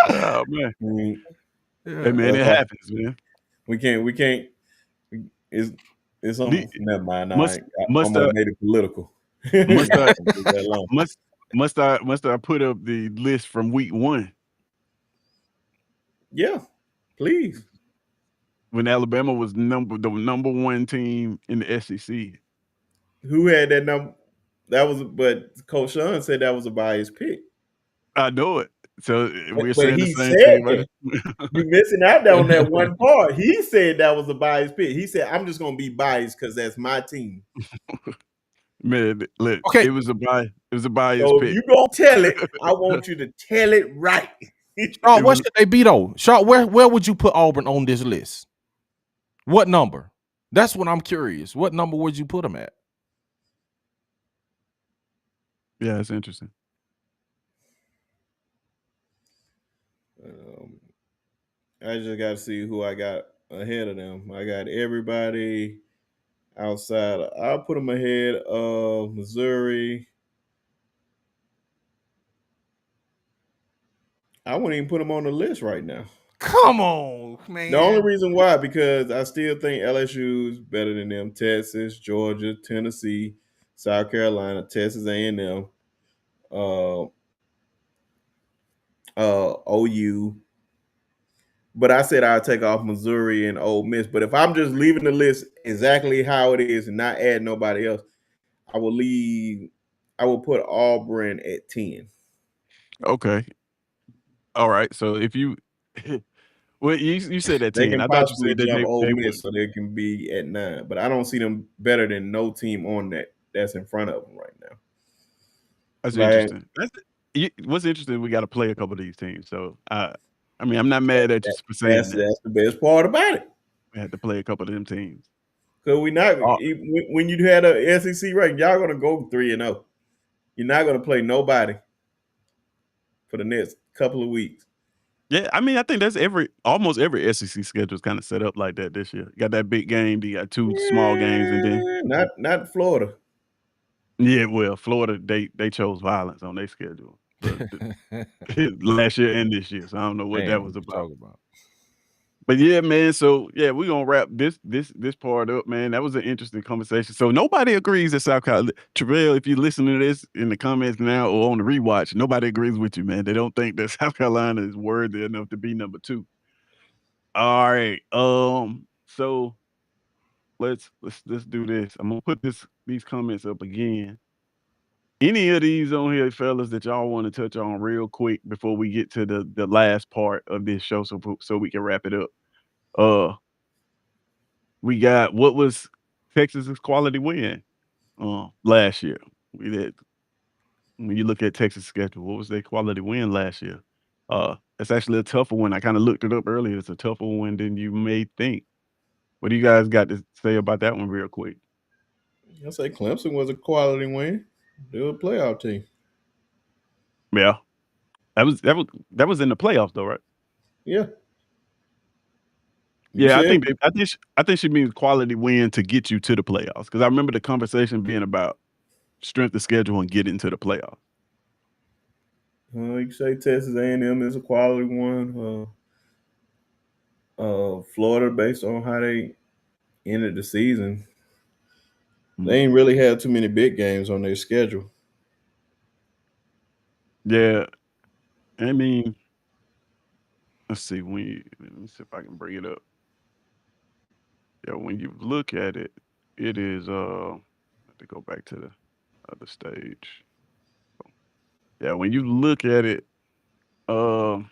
Oh man, hey man, That's it why happens, man. we can't. It's almost never mind. Must I must almost I made it political. must I That long. must I put up the list from week 1 Yeah, please. when Alabama was the number 1 team in the SEC? Who had that number? That was, but Coach Sean said that was a biased pick. I know it. So we're But saying the he same said thing about that. You're missing out on that one part. He said that was a biased pick. He said, "I'm just gonna be biased because that's my team." Man, look, Okay. it was a biased So if pick. you gonna tell it, I want you to tell it right. Sean, what should they be though? Sean, where would you put Auburn on this list? What number? That's what I'm curious. What number would you put them at? Yeah, it's interesting. I just got to see who I got ahead of them. I got everybody outside. I'll put them ahead of Missouri. I wouldn't even put them on the list right now. Come on, man. The only reason why, because I still think LSU is better than them. Texas, Georgia, Tennessee, South Carolina, Texas A&M, OU. But I said I'd take off Missouri and Ole Miss. But if I'm just leaving the list exactly how it is and not add nobody else, I will put Auburn at 10. Okay. All right. So if you well, you said that They 10. can I thought you possibly said that jump Ole they Miss, would. so they can be at 9. But I don't see them better than no team on that's in front of them right now. That's Like interesting. What's interesting, we gotta play a couple of these teams. So I mean, I'm not mad at you for saying that. that's the best part about it. We had to play a couple of them teams. Because we not Uh, when you had a SEC rank, y'all gonna go 3-0. You're not gonna play nobody for the next couple of weeks. Yeah, I mean, I think that's almost every SEC schedule is kind of set up like that this year. You got that big game, you got 2 small games, and then Not Florida. yeah, well, Florida they chose violence on their schedule last year and this year. So I don't know what Damn, that what was you about. talking about? But yeah, man. So yeah, we're gonna wrap this part up, man. That was an interesting conversation. So nobody agrees that South Carolina, Terrell, if you listen to this in the comments now or on the rewatch, nobody agrees with you, man. They don't think that South Carolina is worthy enough to be number 2. All right. So let's do this. I'm gonna put these comments up again. Any of these on here, fellas, that y'all want to touch on real quick before we get to the last part of this show, so we can wrap it up. We got what was Texas's quality win last year. We did when you look at Texas' schedule, what was their quality win last year? It's actually a tougher one. I kind of looked it up earlier. It's a tougher one than you may think. What do you guys got to say about that one real quick? I say Clemson was a quality win. They were a playoff team. Yeah. That was in the playoffs though, right? Yeah. Yeah, I think she means quality win to get you to the playoffs. Because I remember the conversation being about strength of schedule and getting to the playoffs. You say Texas A&M is a quality one. Florida, based on how they ended the season, they ain't really had too many big games on their schedule. Yeah, I mean, let's see. Let me see if I can bring it up. Yeah, when you look at it, it is. I have to go back to the other stage. Yeah, when you look at it, yeah,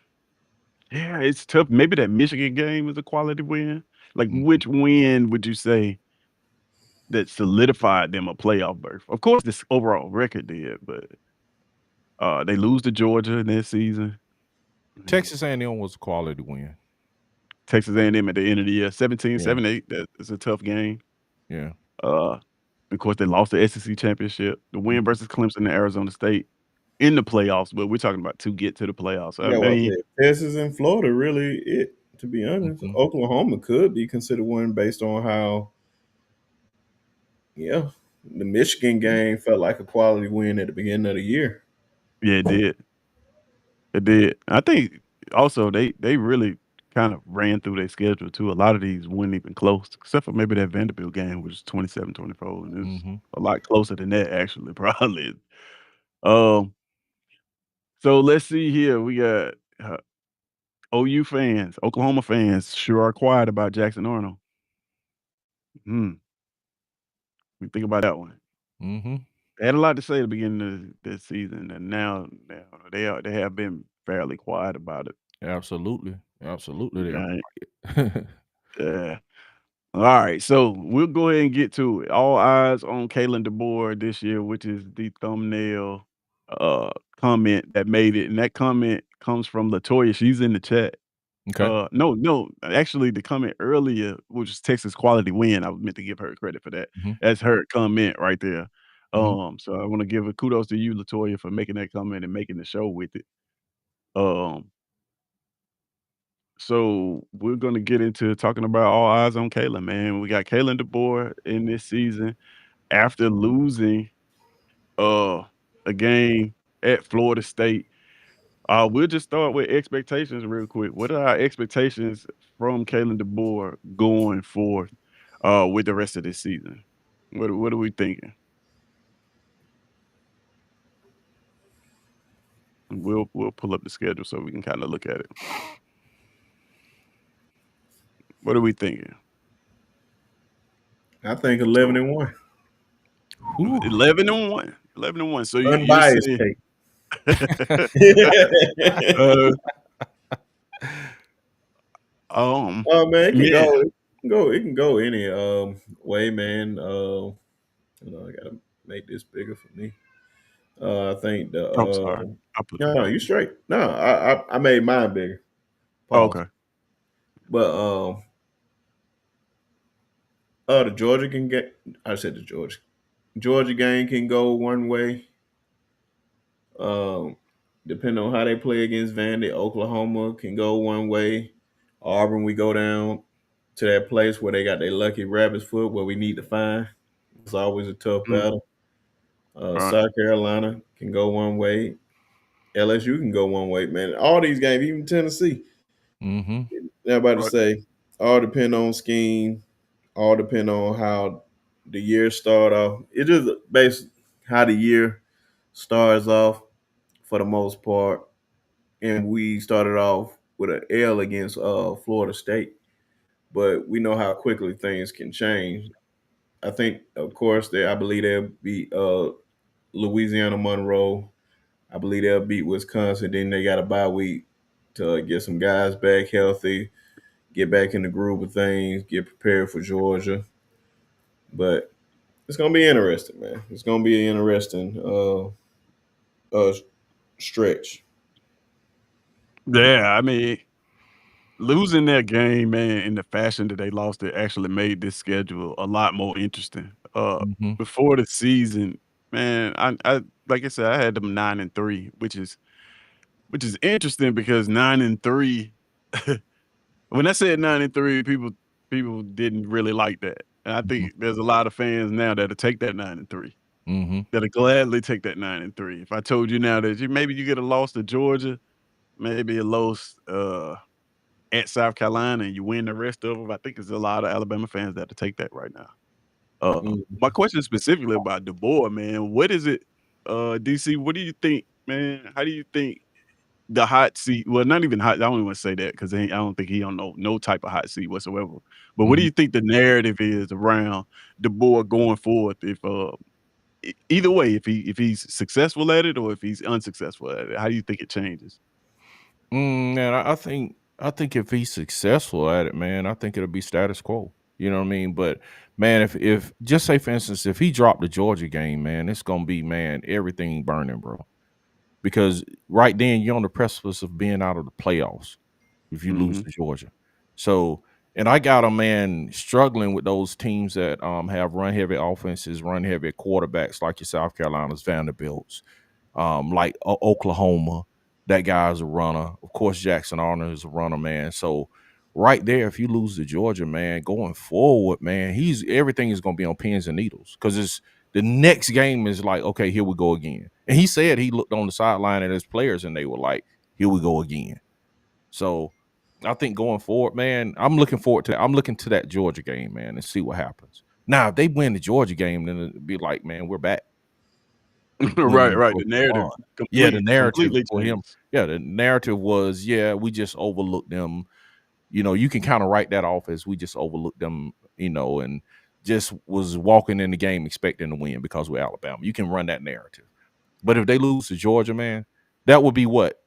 it's tough. Maybe that Michigan game is a quality win. Like, which win would you say that solidified them a playoff berth? Of course, this overall record did, but they lose to Georgia in this season. Texas A&M was a quality win. Texas A&M at the end of the year, 17-7-8. That is a tough game. Yeah. Of course, they lost the SEC championship. The win versus Clemson and Arizona State in the playoffs, but we're talking about to get to the playoffs. Yeah, Texas and Florida really it To be honest, Mhm. Oklahoma could be considered one based on how, yeah, the Michigan game felt like a quality win at the beginning of the year. Yeah, it did. It did. I think also they really kind of ran through their schedule too. A lot of these weren't even close, except for maybe that Vanderbilt game, which is 27-24, and it was Mhm. a lot closer than that actually, probably. Um, so let's see here. We got OU fans, Oklahoma fans sure are quiet about Jackson Arnold. Hmm. We think about that one. Mhm. They had a lot to say at the beginning of this season, and now they have been fairly quiet about it. Absolutely. Absolutely, they are Okay. quiet. Yeah. All right, so we'll go ahead and get to it. All eyes on Kalen DeBoer this year, which is the thumbnail comment that made it, and that comment comes from Latoya. She's in the chat. Okay. No, actually, the comment earlier, which was Texas quality win. I was meant to give her credit for that. Mhm. That's her comment right there. Mhm. So I want to give a kudos to you, Latoya, for making that comment and making the show with it. Um, so we're gonna get into talking about all eyes on Kalen, man. We got Kalen DeBoer in this season after losing uh a game at Florida State. We'll just start with expectations real quick. What are our expectations from Kalen DeBoer going forward with the rest of this season? What are we thinking? We'll pull up the schedule so we can kind of look at it. What are we thinking? I think 11-1. Whew. 11-1. 11-1. So you're Unbiased saying take. uh um Oh man, it can yeah. go. It can go. It can go any way, man. I gotta make this bigger for me. I think the I'm sorry. I put you no, down. you straight. No, I made mine bigger. Oh, Pause. okay. But the Georgia can get. I said the Georgia game can go one way. Um, depending on how they play against Vandy, Oklahoma can go one way. Auburn, we go down to that place where they got their lucky rabbit's foot where we need to find. It's always a tough Mm, battle. right. South Carolina can go one way. LSU can go one way, man. All these games, even Tennessee. Mhm. They're about to Right. say, all depend on scheme, all depend on how the year start off. It just based how the year starts off for the most part. And we started off with an L against Florida State, but we know how quickly things can change. I think, of course, I believe they'll beat Louisiana Monroe. I believe they'll beat Wisconsin. Then they got a bye week to get some guys back healthy, get back in the groove of things, get prepared for Georgia. But it's gonna be interesting, man. It's gonna be an interesting stretch. Yeah, I mean, losing that game, man, in the fashion that they lost it actually made this schedule a lot more interesting. Mhm. Before the season, man, I like I said, I had them 9-3, which is interesting because 9-3. When I said 9-3, people didn't really like that, and I Mhm. think there's a lot of fans now that'll take that 9-3, Mhm. that'll gladly take that 9-3. If I told you now that you get a loss to Georgia, maybe a loss at South Carolina, and you win the rest of them, I think there's a lot of Alabama fans that'll take that right now. My Mm. question is specifically about DeBoer, man. What is it, DC? What do you think, man? How do you think the hot seat? Well, not even hot. I don't even want to say that because I don't think he on no type of hot seat whatsoever. But what do Mhm. you think the narrative is around DeBoer going forward? If either way, if he's successful at it or if he's unsuccessful at it, how do you think it changes? Man, I think if he's successful at it, man, I think it'll be status quo. You know what I mean? But man, if just say for instance, if he dropped the Georgia game, man, it's gonna be, man, everything burning, bro. Because right then you're on the precipice of being out of the playoffs if you lose Mhm. to Georgia. So, and I got a man struggling with those teams that have run heavy offenses, run heavy quarterbacks like your South Carolina's, Vanderbilt's, like Oklahoma. That guy's a runner. Of course, Jackson Arnold is a runner, man. So right there, if you lose to Georgia, man, going forward, man, everything is going to be on pins and needles because it's the next game is like, okay, here we go again. And he said he looked on the sideline at his players and they were like, here we go again. So I think going forward, man, I'm looking forward to that. I'm looking to that Georgia game, man, and see what happens. Now, if they win the Georgia game, then it'd be like, man, we're back. Right, right. The narrative Yeah, the narrative completely for him. changed. Yeah, the narrative was, yeah, we just overlooked them. You can kind of write that off as we just overlooked them, and just was walking in the game expecting to win because we're Alabama. You can run that narrative. But if they lose to Georgia, man, that would be what?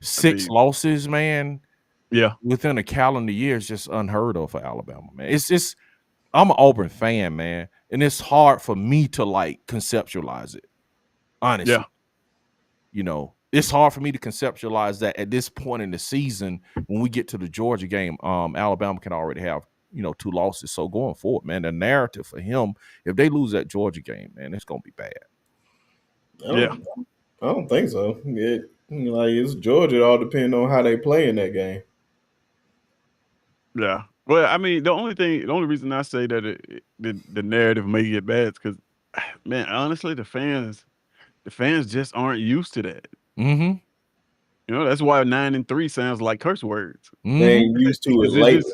6 losses, man. Yeah. Within a calendar year is just unheard of for Alabama, man. It's just I'm an Auburn fan, man, and it's hard for me to like conceptualize it. Honestly. Yeah. It's hard for me to conceptualize that at this point in the season when we get to the Georgia game, Alabama can already have 2 losses. So going forward, man, the narrative for him, if they lose that Georgia game, man, it's gonna be bad. Yeah. I don't think so. It's Georgia. It all depends on how they play in that game. Yeah. Well, I mean, the only reason I say that the narrative may get bad is because, man, honestly, the fans just aren't used to that. Mm-hmm. That's why 9-3 sounds like curse words. They ain't used to it Because lately.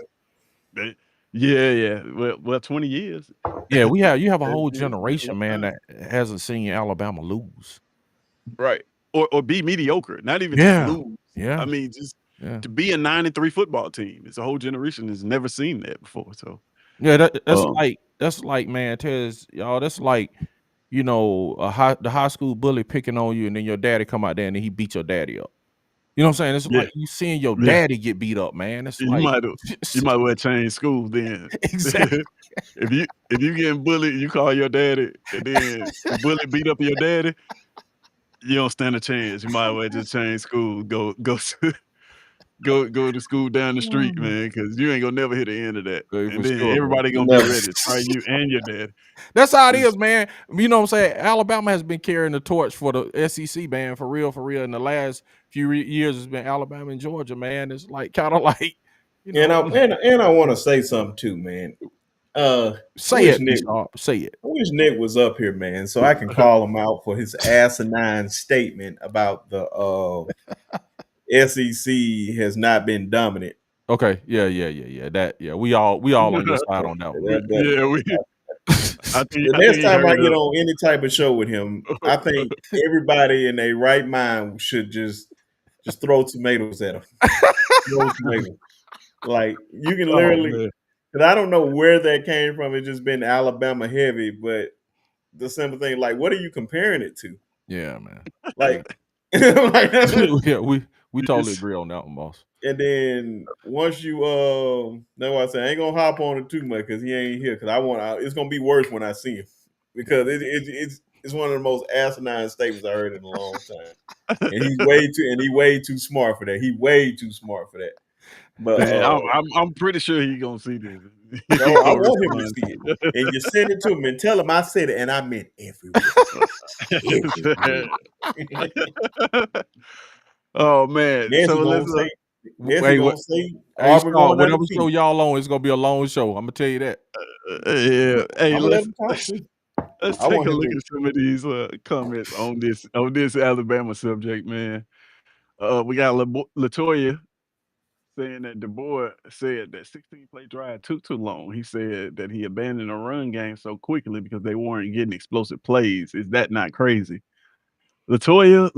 yeah. Well, 20 years. Yeah, you have a whole generation, man, that hasn't seen Alabama lose. Right. Or be mediocre, not even just lose. Yeah. I mean, just to be a 9-3 football team. It's a whole generation has never seen that before. So yeah, that's like, man, Tez, y'all, that's like, the high school bully picking on you, and then your daddy come out there and then he beat your daddy up. You know what I'm saying? It's like you seeing your daddy get beat up, man. It's you like might well change school then. Exactly. if you getting bullied, you call your daddy, and then the bully beat up your daddy, you don't stand a chance. You might well just change school, go to school down the street, man, because you ain't gonna never hit the end of that. And then sure, everybody gonna be ready to try you and your dad. That's how it is, man. You know what I'm saying? Alabama has been carrying the torch for the SEC, man, for real. In the last few years, it's been Alabama and Georgia, man. It's like kind of like, And I want to say something too, man. Say it, say it. I wish Nick was up here, man, so I can call him out for his asinine statement about the SEC has not been dominant. Okay, yeah. We all on your side on that one. The next time I get on any type of show with him, I think everybody in their right mind should just throw tomatoes at him. Throw tomatoes. Like you can literally, because I don't know where that came from. It's just been Alabama heavy, but the simple thing, like, what are you comparing it to? Yeah, man. Like, yeah, we totally agree on that one, boss. And then once you that's why I say I ain't gonna hop on it too much because he ain't here. Because it's gonna be worse when I see him because it's one of the most asinine statements I heard in a long time. And he's way too smart for that. He way too smart for that. But man, I'm pretty sure he's gonna see this. No, I want him to see it. And you send it to him and tell him I said it and I meant everywhere. Oh man. Nancy gonna say Auburn going whatever show y'all on, it's gonna be a long show. I'm gonna tell you that. Yeah. Hey, let's take a look to at some of these comments on this Alabama subject, man. We got Latoya saying that DeBoer said that 16-play drive took too long. He said that he abandoned the run game so quickly because they weren't getting explosive plays. Is that not crazy? Latoya.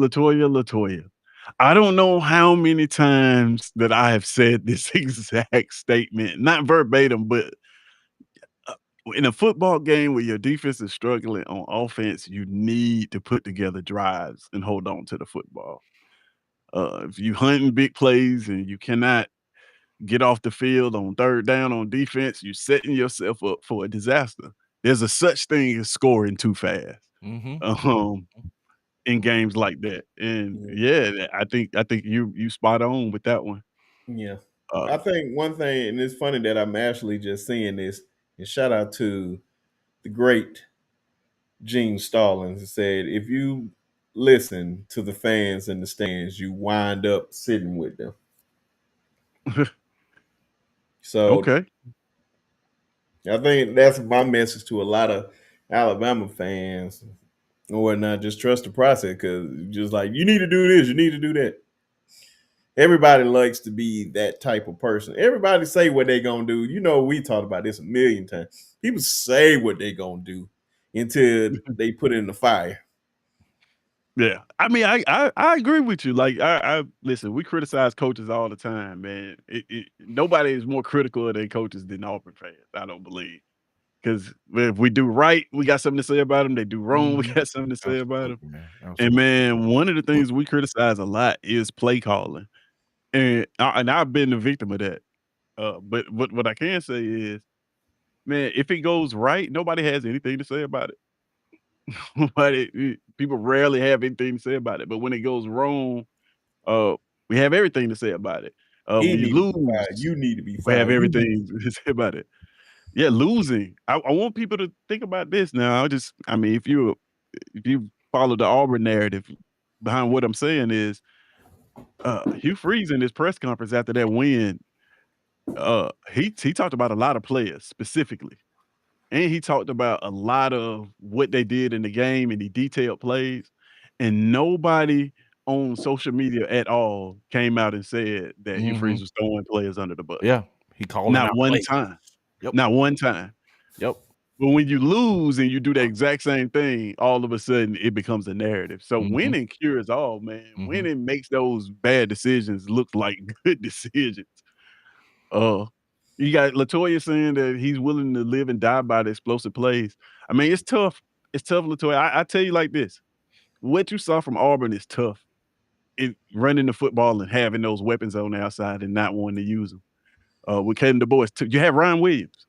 I don't know how many times that I have said this exact statement, not verbatim, but in a football game where your defense is struggling on offense, you need to put together drives and hold on to the football. If you hunting big plays and you cannot get off the field on third down on defense, you're setting yourself up for a disaster. There's a such thing as scoring too fast. In games like that. And I think you spot on with that one. Yeah. I think one thing, and it's funny that I'm actually just seeing this, and shout out to the great Gene Stallings, who said, if you listen to the fans in the stands, you wind up sitting with them. So Okay. I think that's my message to a lot of Alabama fans or whatnot. Just trust the process, because just like, you need to do this, you need to do that. Everybody likes to be that type of person. Everybody say what they gonna do. You know, we talked about this a million times. People say what they gonna do until they put it in the fire. Yeah. I mean, I agree with you. Like, I listen, we criticize coaches all the time, man. Nobody is more critical of their coaches than Auburn fans, I don't believe. Because if we do right, we got something to say about them. They do wrong, we Mhm. got something to say about them. Absolutely, man. And Absolutely. man, one of the things we criticize a lot is play calling. And I've been the victim of that. But what I can say is, man, if it goes right, nobody has anything to say about it. People rarely have anything to say about it. But when it goes wrong, uh, we have everything to say about it. He When you need to be fired. lose, You need to be we have fired. You need everything to say about it. Yeah, losing. I want people to think about this now. I mean, if you follow the Auburn narrative behind what I'm saying is, Hugh Freeze in his press conference after that win, he talked about a lot of players specifically, and he talked about a lot of what they did in the game, and he detailed plays, and nobody on social media at all came out and said that Hugh Freeze Mhm. was throwing players under the bus. Yeah. He calling Not out one plays. time. Yep. Not one time. Yep. But when you lose and you do the exact same thing, all of a sudden it becomes a narrative. So Mhm. winning cures all, man. Mhm. Winning makes those bad decisions look like good decisions. Uh, you got Latoya saying that he's willing to live and die by the explosive plays. I mean, it's tough. It's tough, Latoya. I tell you like this: what you saw from Auburn is tough. It running the football and having those weapons on the outside and not wanting to use them. With Caden Du Bois, you have Ryan Williams.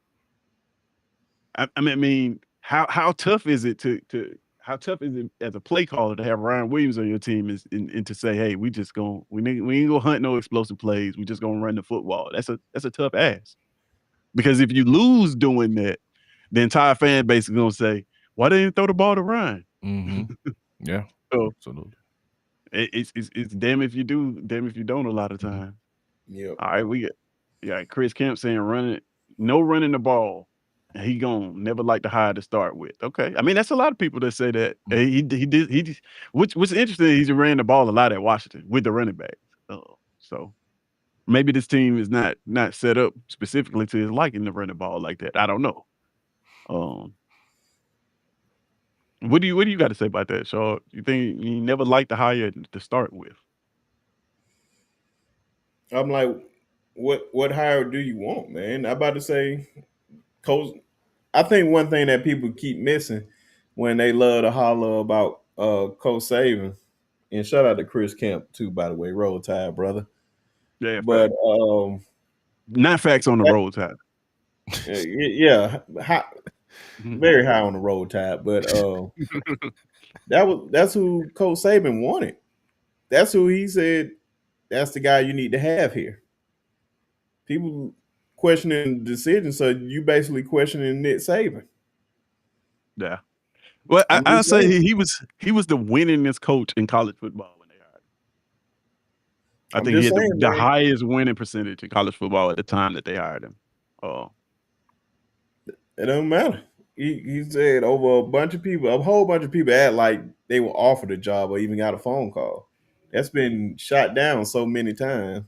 I mean, how tough is it to how tough is it as a play caller to have Ryan Williams on your team and to say, hey, we ain't gonna hunt no explosive plays. We just gonna run the football. That's a tough ask. Because if you lose doing that, the entire fan base is gonna say, why they didn't throw the ball to Ryan? Mhm. Yeah. So Absolutely. it's damn if you do, damn if you don't a lot of Mhm. times. Yep. All right, we got Chris Kemp saying no running the ball. And he gone, never like to hire to start with. Okay. I mean, that's a lot of people that say that. Mm. What's interesting, he's ran the ball a lot at Washington with the running backs. So maybe this team is not set up specifically to his liking to run the ball like that. I don't know. Um, what do you got to say about that, Shaw? You think he never liked to hire to start with? I'm like, what hire do you want, man? I'm about to say, coach. I think one thing that people keep missing when they love to holler about Coach Saban, and shout out to Chris Kemp too, by the way, Roll Tide brother. Yeah, But fact. Not facts on the road tide. yeah, very high on the Roll Tide. But that's who Coach Saban wanted. That's who he said. That's the guy you need to have here. People questioning the decision, so you basically questioning Nick Saban. Yeah. Well, I'm I'll just say saying. he was the winningest coach in college football when they hired him. I I'm think he just had saying, the man. highest winning percentage in college football at the time that they hired him. Oh, It don't matter. He said over a bunch of people, a whole bunch of people act like they were offered a job or even got a phone call. That's been shot down so many times.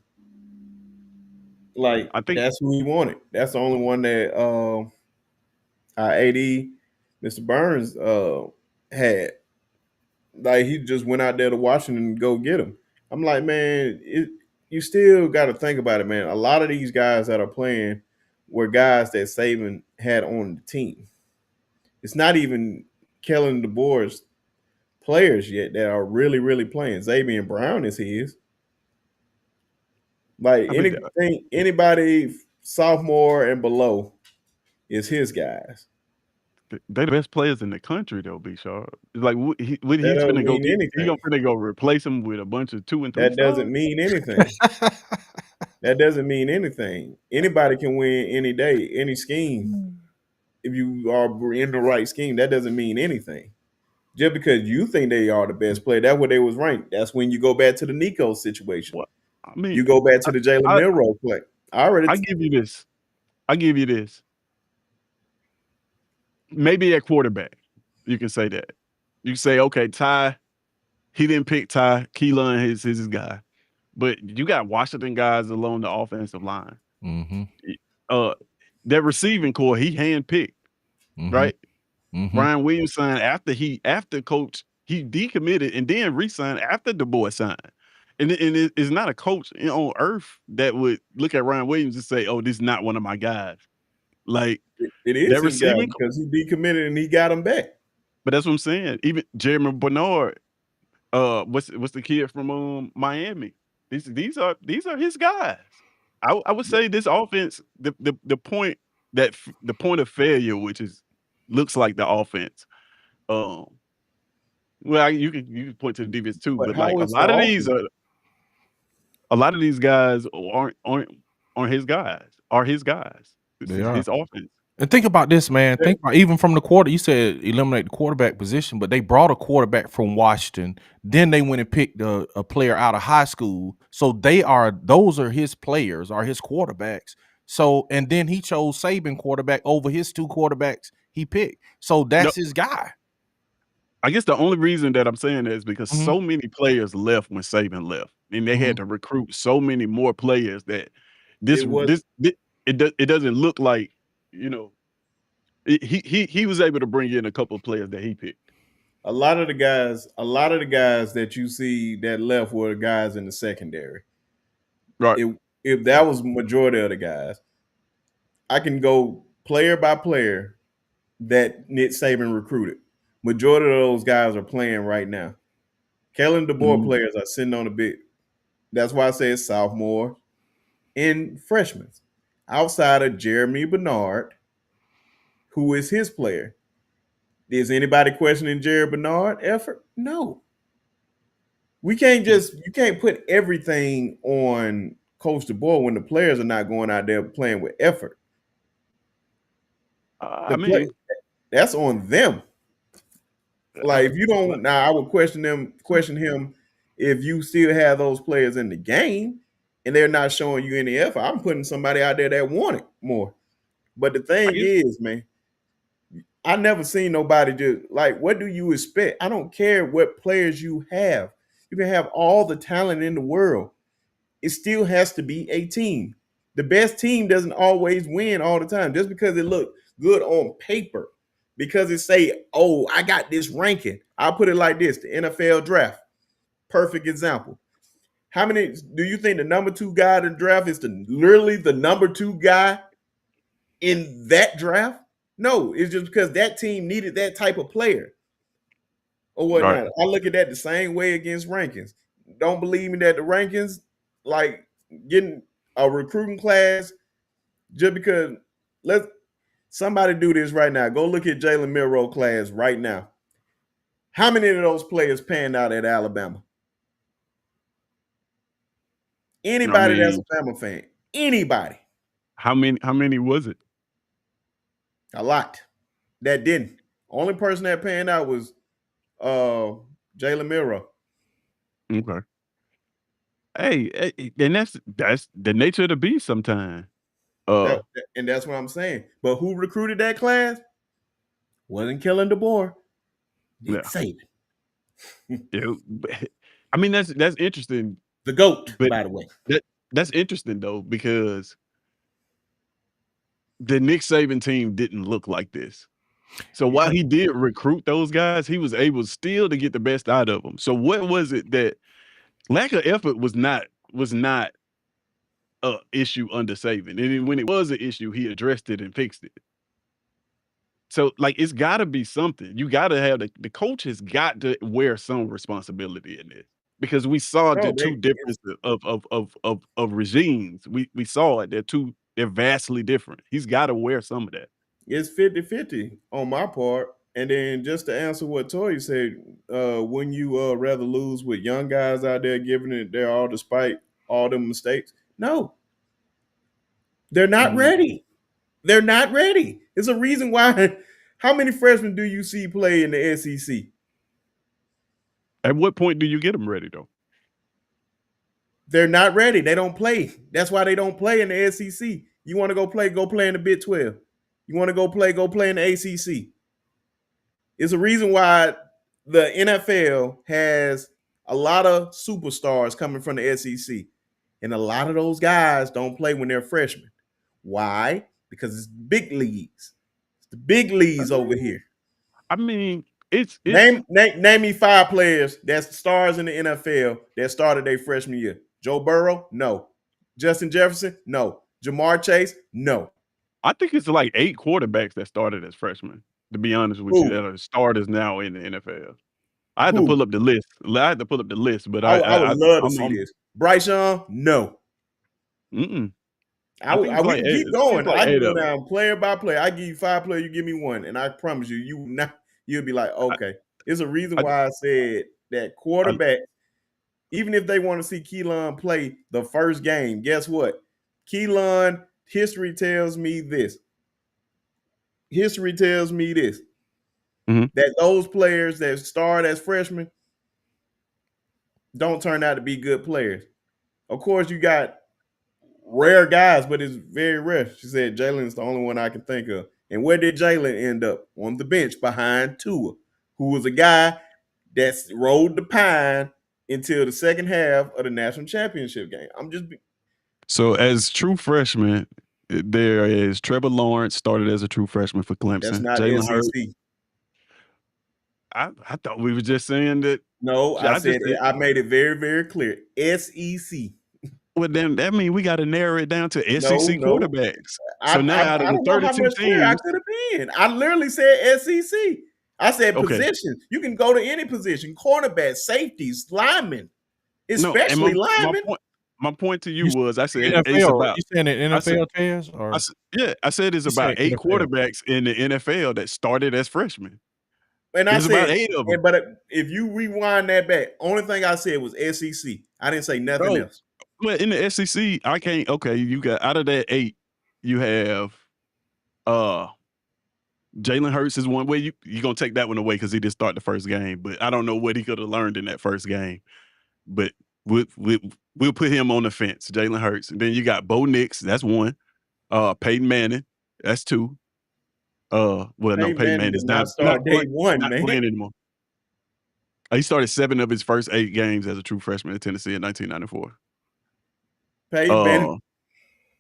Like I think that's who he wanted. That's the only one that our AD, Mr. Burns, had. Like he just went out there to Washington and go get him. I'm like, man, you still got to think about it, man. A lot of these guys that are playing were guys that Saban had on the team. It's not even Kellen DeBoer's players yet that are really, really playing. Xavier Brown is his. Like I think anybody sophomore and below is his guys. they the best players in the country though, B Sharp. It's like what That he's don't finna go mean get, he anything. gonna finna go replace him with a bunch of 2 and 3 That doesn't stars? mean anything. That doesn't mean anything. Anybody can win any day, any scheme. If you are in the right scheme, that doesn't mean anything. Just because you think they are the best player, that's what they was ranked. That's when you go back to the Nico situation. What I mean, You go back to the Jalen I Milroe play. I already I give you this. I give you this. Maybe at quarterback, you can say that. You can say, okay, Ty, he didn't pick Ty. Keelan is his guy. But you got Washington guys along the offensive line. Mm-hmm. Uh, that receiving core, he handpicked, Mm-hmm. right? Mm-hmm. Brian Williams signed after coach he decommitted and then re-signed after the boy signed. And it's not a coach on earth that would look at Ryan Williams and say, "Oh, this is not one of my guys." Like it is that his guy receiving, because he decommitted and he got him back. but that's what I'm saying. Even Jeremy Bernard, what's the kid from Miami? These are his guys. I would say this offense, the point the point of failure, which is looks like the offense. Um, well, you can point to the defense too, But but like how is the offense? a lot of these guys aren't his guys. Are his guys? It's They are. his offense. And think about this, man. Think about even from the quarter. You said eliminate the quarterback position, but they brought a quarterback from Washington. Then they went and picked a player out of high school. So those are his players, are his quarterbacks. So and then he chose Saban quarterback over his two quarterbacks he picked. So No, that's his guy. I guess the only reason that I'm saying that is because Mhm, so many players left when Saban left, and they mhm. had to recruit so many more players that It was it doesn't look like you know he was able to bring in a couple of players that he picked. a lot of the guys that you see that left were guys in the secondary. Right. If that was majority of the guys, I can go player by player that Nick Saban recruited. Majority of those guys are playing right now. Kellen DeBoer Mhm. players are sitting on a bit. That's why I say it's sophomore and freshmen. Outside of Jeremy Bernard, who is his player. Is anybody questioning Jerry Bernard effort? No. You can't put everything on Coach DeBoer when the players are not going out there playing with effort. I The play mean, that's on them. I, Like if you don't now, I would question him if you still have those players in the game and they're not showing you any effort. I'm putting somebody out there that want it more. But the I thing guess is, man, I never seen nobody just like what do you expect? I don't care what players you have. You can have all the talent in the world. It still has to be a team. The best team doesn't always win all the time. Just because it look good on paper, because it say, "Oh, I got this ranking." I'll put it like this: the NFL draft, perfect example. How many do you think the number two guy in the draft is literally the number two guy in that draft? No, it's just because that team needed that type of player or right. whatnot. I look at that the same way against rankings. Don't believe me that the rankings, like getting a recruiting class, just because let somebody do this right now. Go look at Jalen Milroe class right now. How many of those players panned out at Alabama? I Anybody that's mean, a Bama fan. Anybody. how many was it? A lot. That didn't. Only person that panned out was Jalen Milroe. Okay. Hey, and that's the nature of the beast. Sometimes. Uh, And that's what I'm saying. But who recruited that class? Wasn't Kellen DeBoer. Nick yeah. Saban. I mean, that's interesting, The GOAT, but by the way. that that's interesting though because the Nick Saban team didn't look like this. So while Yeah. he did recruit those guys, he was able still to get the best out of them. So what was it that lack of effort was not a issue under Saban, and then when it was an issue, he addressed it and fixed it. So like it's got to be something. You got to have the coach has got to wear some responsibility in this because we saw the Bro, two it's, differences of regimes. We saw it. They're vastly different. He's got to wear some of that. it's 50-50 on my part. And then just to answer what Tori said, wouldn't you rather lose with young guys out there giving it their all despite all the mistakes? No, they're not Mhm. ready. They're not ready. It's a reason why. How many freshmen do you see play in the SEC? At what point do you get them ready though? They're not ready. They don't play. That's why they don't play in the SEC. You want to go play in the Big 12. You want to go play in the ACC. It's a reason why the NFL has a lot of superstars coming from the SEC. And a lot of those guys don't play when they're freshmen. Why? Because it's big leagues. It's the big I leagues over mean, here. I mean, it's Name me 5 players that's stars in the NFL that started their freshman year. Joe Burrow? No. Justin Jefferson? No. Jamar Chase? No. I think it's like 8 quarterbacks that started as freshmen, to be honest with you, Who? that are starters now in the NFL. I had to Who? pull up the list. I had to pull up the list, but I would love to I'm see this. Bryce Young? No. mm-mm. I think it's We like can 8. keep I think it's going. like I can 8 go of them. down player by player. I give you 5 players, you give me 1, and I promise you'll be like, I okay. There's a reason I why I said that I quarterback, even if they want to see Keelan play the first game, guess what? Keelan, history tells me this. History tells me this. Mhm. That those players that start as freshmen don't turn out to be good players. Of course, you got rare guys, but it's very rare. She said Jalen's the only one I can think of. And where did Jalen end up? On the bench behind Tua, who was a guy that's rode the pine until the second half of the national championship game. So as true freshmen, there is Trevor Lawrence started as a true freshman for That's Clemson. not Jalen Hurts. SEC. I thought we were just saying that. No, I I said just said, I made it very, very clear. SEC. well, then that means we got to narrow it down to No, SEC no. quarterbacks. I, So I now out of I the don't know how 32 much clear I teams, could have been. I literally said SEC. I said okay, positions. You can go to any position: cornerback, safeties, linemen, no, and especially linemen. my point to you You was I saying said it's NFL? about You saying in I said NFL, Taz, or yeah, I said it's you about saying 8 NFL? quarterbacks in the NFL that started as freshmen. And I There's about said, 8 of them, but if you rewind that back, only thing I said was SEC. I didn't say nothing bro. else. But in the SEC, I can't. Okay, you got out of that 8, you have uh Jalen Hurts is one way. You gonna take that one away because he didn't start the first game. But I don't know what he could have learned in that first game. But we'll put him on the fence. Jalen Hurts. And then you got Bo Nix. That's 1. Peyton Manning. That's 2. Well, no, Peyton Peyton Manning Manning did is not start day one, not man. playing anymore. He started 7 of his first 8 games as a true freshman in Tennessee in 1994. Peyton Manning.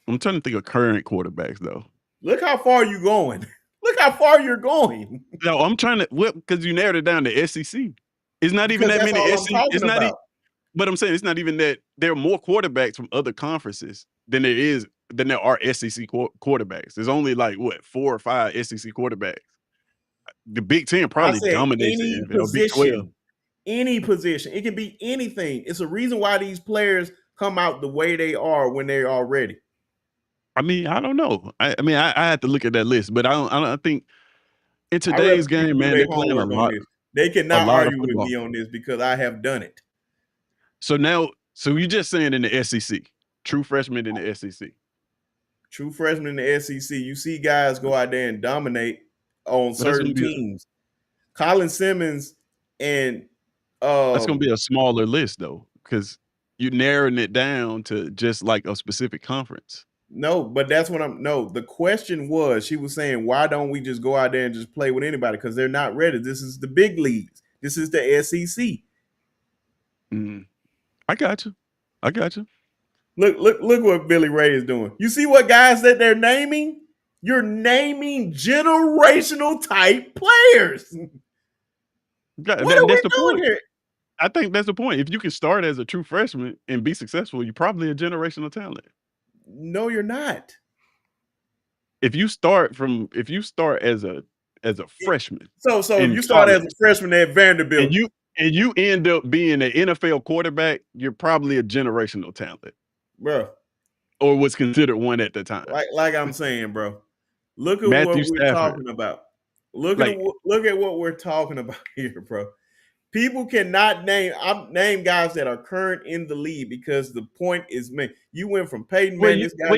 I'm trying to think of current quarterbacks though. Look how far you going. Look how far you're going. No, I'm trying to because you narrowed it down to SEC. It's not even Because that that's many all I'm SEC. It's talking not. about. But I'm saying it's not even that there are more quarterbacks from other conferences than there are SEC quarterbacks. There's only like what 4 or 5 SEC quarterbacks. The Big Ten I probably said dominates the any NFL. Big 12. position. Any position. It can be anything. It's a reason why these players come out the way they are when they are ready. I mean, I don't know. I mean, I had to look at that list, but I think in I'd rather today's people game, do man, their they're playing homework on this. They a cannot lot of argue with football. me on this because I have done it. So now, so you're just saying in the SEC, true freshmen in the SEC. True freshmen in the SEC, you see guys go out there and dominate on But that's certain gonna be teams. Colin Simmons and a smaller list though, because you're narrowing it down to just like a specific conference. no, but that's what the question was, she was saying, why don't we just go out there and just play with anybody? Because they're not ready. This is the big leagues. This is the SEC. Mm. I got you. I got you. Look what Billy Ray is doing. You see what guys that they're naming? You're naming generational type players. What are we That's the doing point. here? I think that's the point. If you can start as a true freshman and be successful, you're probably a generational talent. No, you're not. If you start as a freshman So in you start as college a freshman at Vanderbilt. and you end up being an NFL quarterback, you're probably a generational talent. Bro. Or was considered one at the time. Like I'm saying, bro. Look at Matthew what we're Stafford. talking about. Look Like, at what we're talking about here, bro. People cannot name guys that are current in the league because the point is made. You went from Peyton Manning, this guy.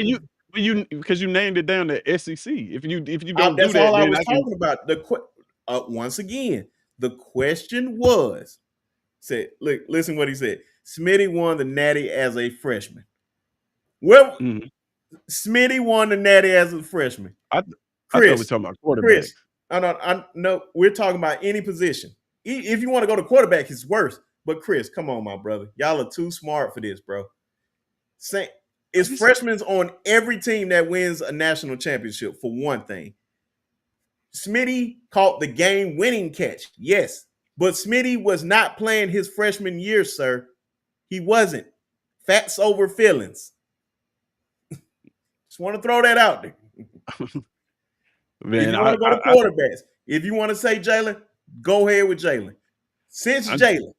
Because you named it down to SEC. If you don't do That's that, all I then was I can. talking about. Once again, the question was said. Look, listen what he said. Smitty won the Natty as a freshman. Well, Mhm. Smitty won the Natty as a freshman. I thought we were Chris, talking about quarterbacks. Chris, no, we're talking about any position. If you want to go to quarterback, it's worse. But Chris, come on, my brother. Y'all are too smart for this, bro. It's freshmen on every team that wins a national championship, for one thing. Smitty caught the game-winning catch, yes. But Smitty was not playing his freshman year, sir. He wasn't. Facts over feelings. Just want to throw that out there. Man, if you want to go to quarterbacks, if you want to say Jalen, go ahead with Jalen. Since Jalen,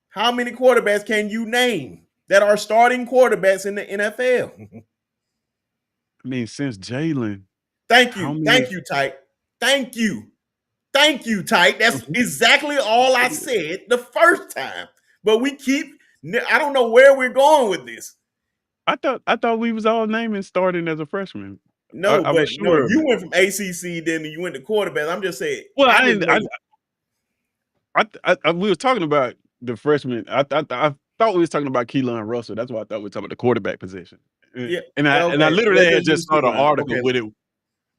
how many quarterbacks can you name that are starting quarterbacks in the NFL? I mean, since Jalen. Thank you. Thank you, Tyke. Thank you. Thank you, Tyke. That's exactly all I said the first time. But I don't know where we're going with this. I thought we was all naming starting as a freshman. No, I was sure. No, you went from ACC, then you went to quarterback. I'm just saying. Well, we was talking about the freshman. I thought we was talking about Keelan Russell. That's why I thought we were talking about the quarterback position. Yeah, and I literally had just saw the article with it.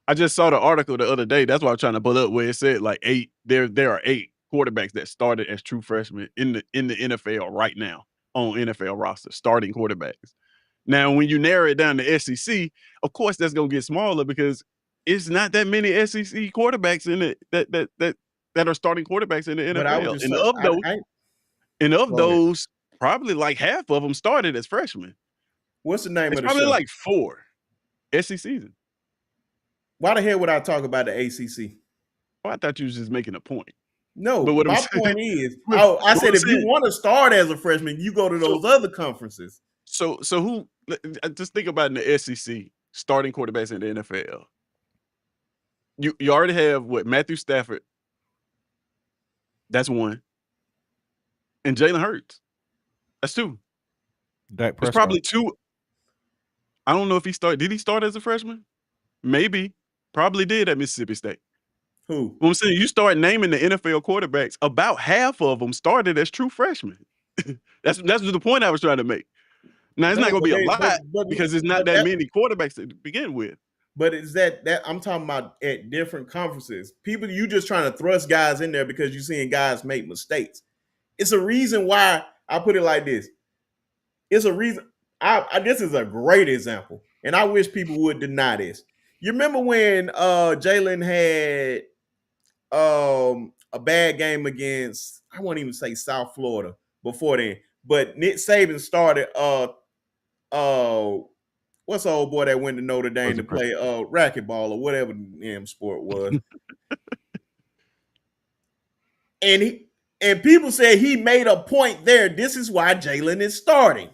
I just saw the article the other day. That's why I'm trying to pull up where it said like 8. There are 8 quarterbacks that started as true freshmen in the NFL right now on NFL roster, starting quarterbacks. Now, when you narrow it down to SEC, of course that's gonna get smaller because it's not that many SEC quarterbacks in it that are starting quarterbacks in the NFL. And of those, probably like half of them started as freshmen. What's the name of the show? Probably like 4 SECs. Why the hell would I talk about the ACC? Oh, I thought you was just making a point. No, but my point is, I said if you want to start as a freshman, you go to those other conferences. So who? Just think about in the SEC starting quarterbacks in the NFL. You already have Matthew Stafford. That's 1, and Jalen Hurts. That's 2. Dak Prescott. There's probably 2. I don't know if he started. Did he start as a freshman? Maybe. Probably did at Mississippi State. Who? Well, I'm saying you start naming the NFL quarterbacks, about half of them started as true freshmen. That's the point I was trying to make. Now it's not going to be a lot because it's not that many quarterbacks to begin with. But is that I'm talking about at different conferences. People, you just trying to thrust guys in there because you're seeing guys make mistakes. It's a reason why I put it like this. It's a reason. This is a great example, and I wish people would deny this. You remember when Jalen had a bad game against, I won't even say South Florida before then, but Nick Saban started what's the old boy that went to Notre Dame to play racquetball or whatever the damn sport was. and people said he made a point there. This is why Jalen is starting.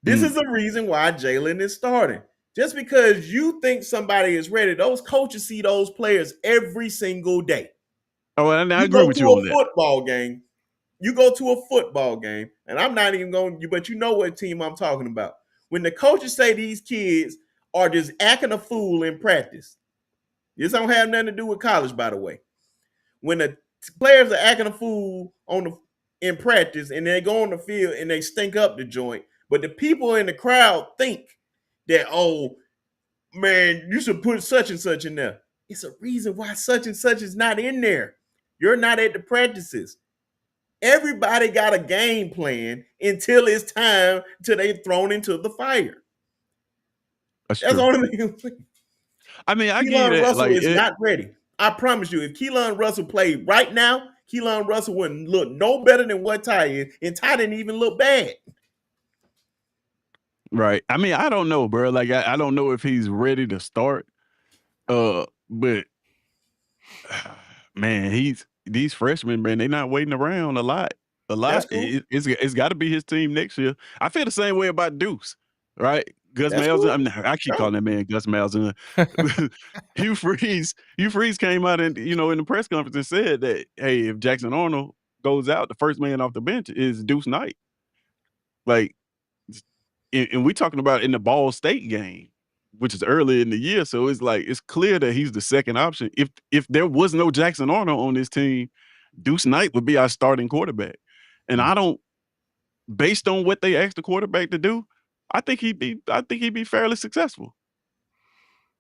This is the reason why Jalen is starting. Just because you think somebody is ready, those coaches see those players every single day. Oh, and I agree with you on that. Football game. You go to a football game, and I'm not even going, but you know what team I'm talking about. When the coaches say these kids are just acting a fool in practice, this don't have nothing to do with college, by the way. When the players are acting a fool in practice, and they go on the field and they stink up the joint, but the people in the crowd think that, oh, man, you should put such and such in there. It's a reason why such and such is not in there. You're not at the practices. Everybody got a game plan until it's time till they're thrown into the fire. That's the only thing I'm saying. I mean, I get it. Russell is not ready. I promise you, if Keelan Russell played right now, Keelan Russell wouldn't look no better than what Ty is, and Ty didn't even look bad. Right. I mean, I don't know, bro. Like, I don't know if he's ready to start. But man, these freshmen, man, they're not waiting around a lot. That's cool. It's got to be his team next year. I feel the same way about Deuce, right? Gus Malzahn. Cool. I mean, I keep calling that man Gus Malzahn. Hugh Freeze came out and in the press conference and said that, hey, if Jackson Arnold goes out, the first man off the bench is Deuce Knight. Like, and we talking about in the Ball State game, which is early in the year, so it's like it's clear that he's the second option. If there was no Jackson Arnold on this team, Deuce Knight would be our starting quarterback. And I don't based on what they asked the quarterback to do, I think he'd be fairly successful.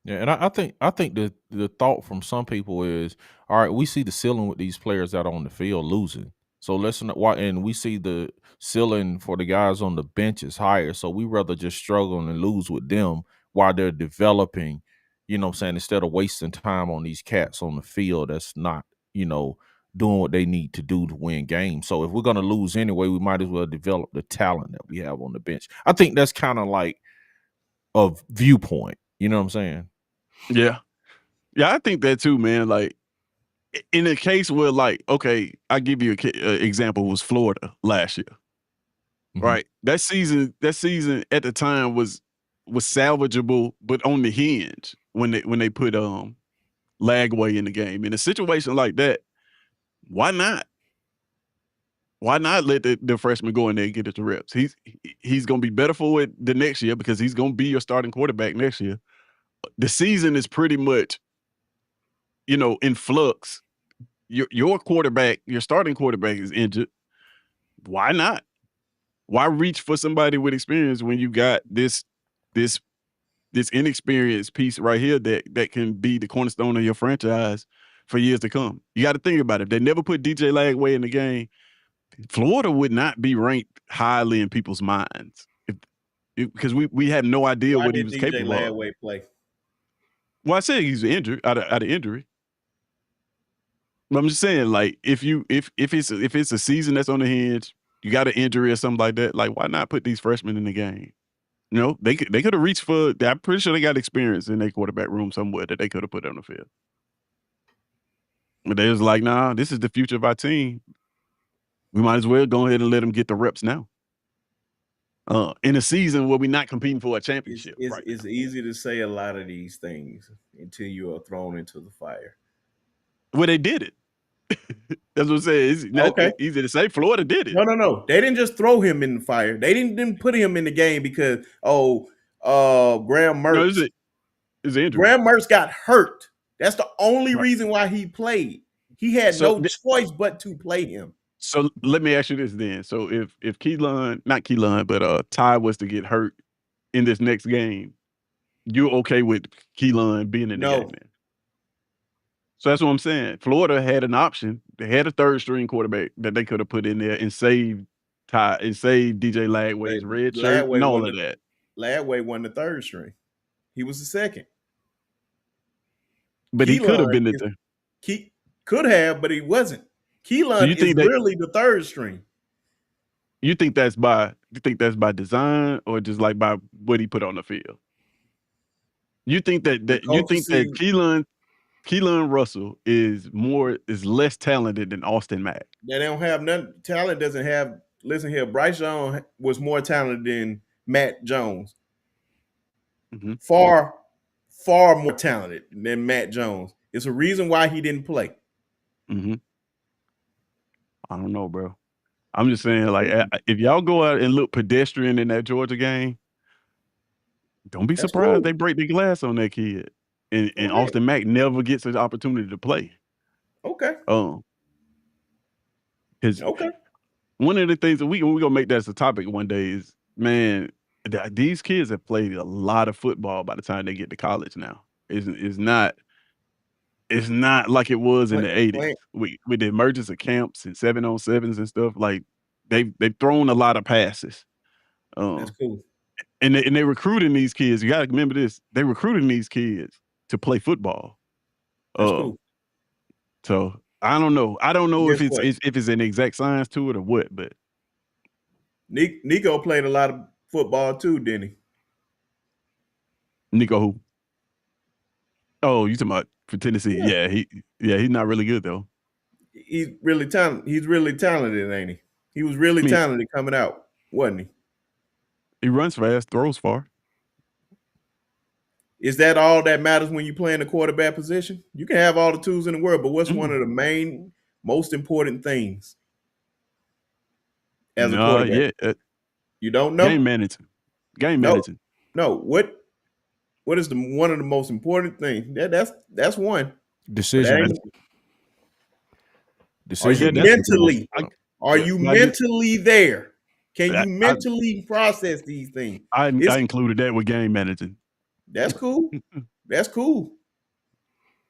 Yeah, and I think the thought from some people is, all right, we see the ceiling with these players out on the field losing. So let's not why, and we see the ceiling for the guys on the bench is higher. So we rather just struggle and lose with them while they're developing, you know what I'm saying, instead of wasting time on these cats on the field that's not, you know, doing what they need to do to win games. So if we're gonna lose anyway, we might as well develop the talent that we have on the bench. I think that's kind of like a viewpoint. You know what I'm saying? Yeah. Yeah, I think that too, man. Like, in a case where, like, okay, I'll give you a example was Florida last year, Mhm. right? That season at the time was salvageable, but on the hinge when they put Lagway in the game. In a situation like that, why not? Why not let the freshman go in there and get his reps? He's gonna be better for it the next year because he's gonna be your starting quarterback next year. The season is pretty much, in flux. Your quarterback, your starting quarterback is injured. Why not? Why reach for somebody with experience when you got this this inexperienced piece right here that can be the cornerstone of your franchise for years to come? You got to think about it. If they never put DJ Lagway in the game, Florida would not be ranked highly in people's minds because we had no idea Why what he did was DJ capable of. Ladway play? Well, I said he's injured out of injury. But I'm just saying, like, if it's a season that's on the hinge, you got an injury or something like that. Like, why not put these freshmen in the game? They could have reached for. I'm pretty sure they got experience in their quarterback room somewhere that they could have put on the field. But they was like, nah, this is the future of our team. We might as well go ahead and let them get the reps now. In a season where we're not competing for a It's, championship it's, right it's now. easy to say a lot of these things until you are thrown into the fire. Well, they did it. That's what I'm saying. It's not Okay. easy to say. Florida did it. No. They didn't just throw him in the fire. They didn't put him in the game because Graham No, Mertz. it's an injury. Graham Mertz got hurt. That's the only reason why he played. He had So no choice but to play him. So let me ask you this then. So if Keelan, not Keelan, but Ty was to get hurt in this next game, you're okay with Keelan being in the game No, then? So that's what I'm saying. Florida had an option. They had a third string quarterback that they could have put in there and saved Ty and saved DJ Lagway's red shirt and all of that. Ladway won the third string. He was the second. But he could have been the Could have, but he wasn't. So Keelan you is think that really the third string. you think that's by design or just like by what he put on the field? You think that The that you coaches think that see Keelan Russell is less talented than Austin Mack? they don't have none. Talent doesn't have. Listen here, Bryce Young was more talented than Matt Jones. Mm-hmm. Far, far more talented than Matt Jones. It's a reason why he didn't play. Mm-hmm. I don't know, bro. I'm just saying, like, if y'all go out and look pedestrian in that Georgia game, don't be That's surprised cool. they break the glass on that kid. And Go ahead. Austin Mack never gets an opportunity to play. Okay. Because Okay. one of the things that we're gonna make that as a topic one day is, man, these kids have played a lot of football by the time they get to college now. It's not like it was in the '80s Play, with the emergence of camps and 7-on-7s and stuff. Like they've thrown a lot of passes. that's Um, cool. and they recruiting these kids. You got to remember this: they recruiting these kids to play football. That's Uh, cool. so I don't know. I don't know if Guess it's what? if it's an exact science to it or what, but Nico played a lot of football too, didn't he? Nico who? Oh, you talking about for Tennessee? Yeah. He's not really good though. He's really talented. He's really talented, ain't he? He was really I mean, talented coming out, wasn't he? he runs fast, throws far. Is that all that matters when you play in the quarterback position? You can have all the tools in the world, but what's one Mm. of the main, most important things as a Nah, quarterback? yeah, You don't game know? managing, game No, managing. no. What is the one of the most important things? That's one. But that Decision ain't. Are you decision Yeah, that's making is the most mentally? important. Are yeah. you Like mentally there? Can I you mentally process these things? I It's included that with game managing. That's cool. That's cool.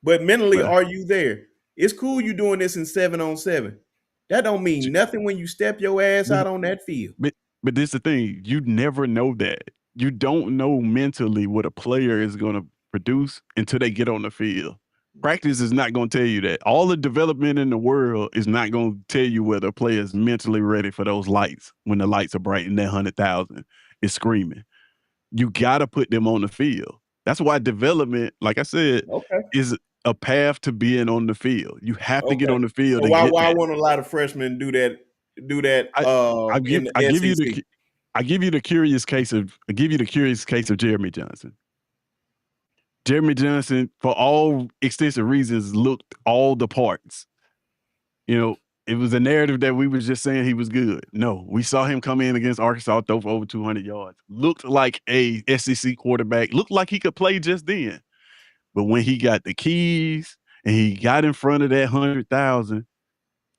But mentally, But are you there? It's cool you doing this in 7-on-7. That don't mean nothing when you step your ass but out on that field. but this the thing, you never know that. You don't know mentally what a player is gonna produce until they get on the field. Practice is not gonna tell you that. All the development in the world is not gonna tell you whether a player is mentally ready for those lights when the lights are bright and that 100,000 is screaming. You gotta put them on the field. That's why development, like I said, Okay. is a path to being on the field. You have to get Okay. on the field So to why get why that. won't a lot of freshmen do that I in the I give you SEC? I give you the curious case of Jeremy Johnson. Jeremy Johnson, for all extensive reasons, looked all the parts. You know, it was a narrative that we was just saying he was good. No, we saw him come in against Arkansas, throw for over 200 yards. Looked like a SEC quarterback. Looked like he could play just then. But when he got the keys and he got in front of that 100,000,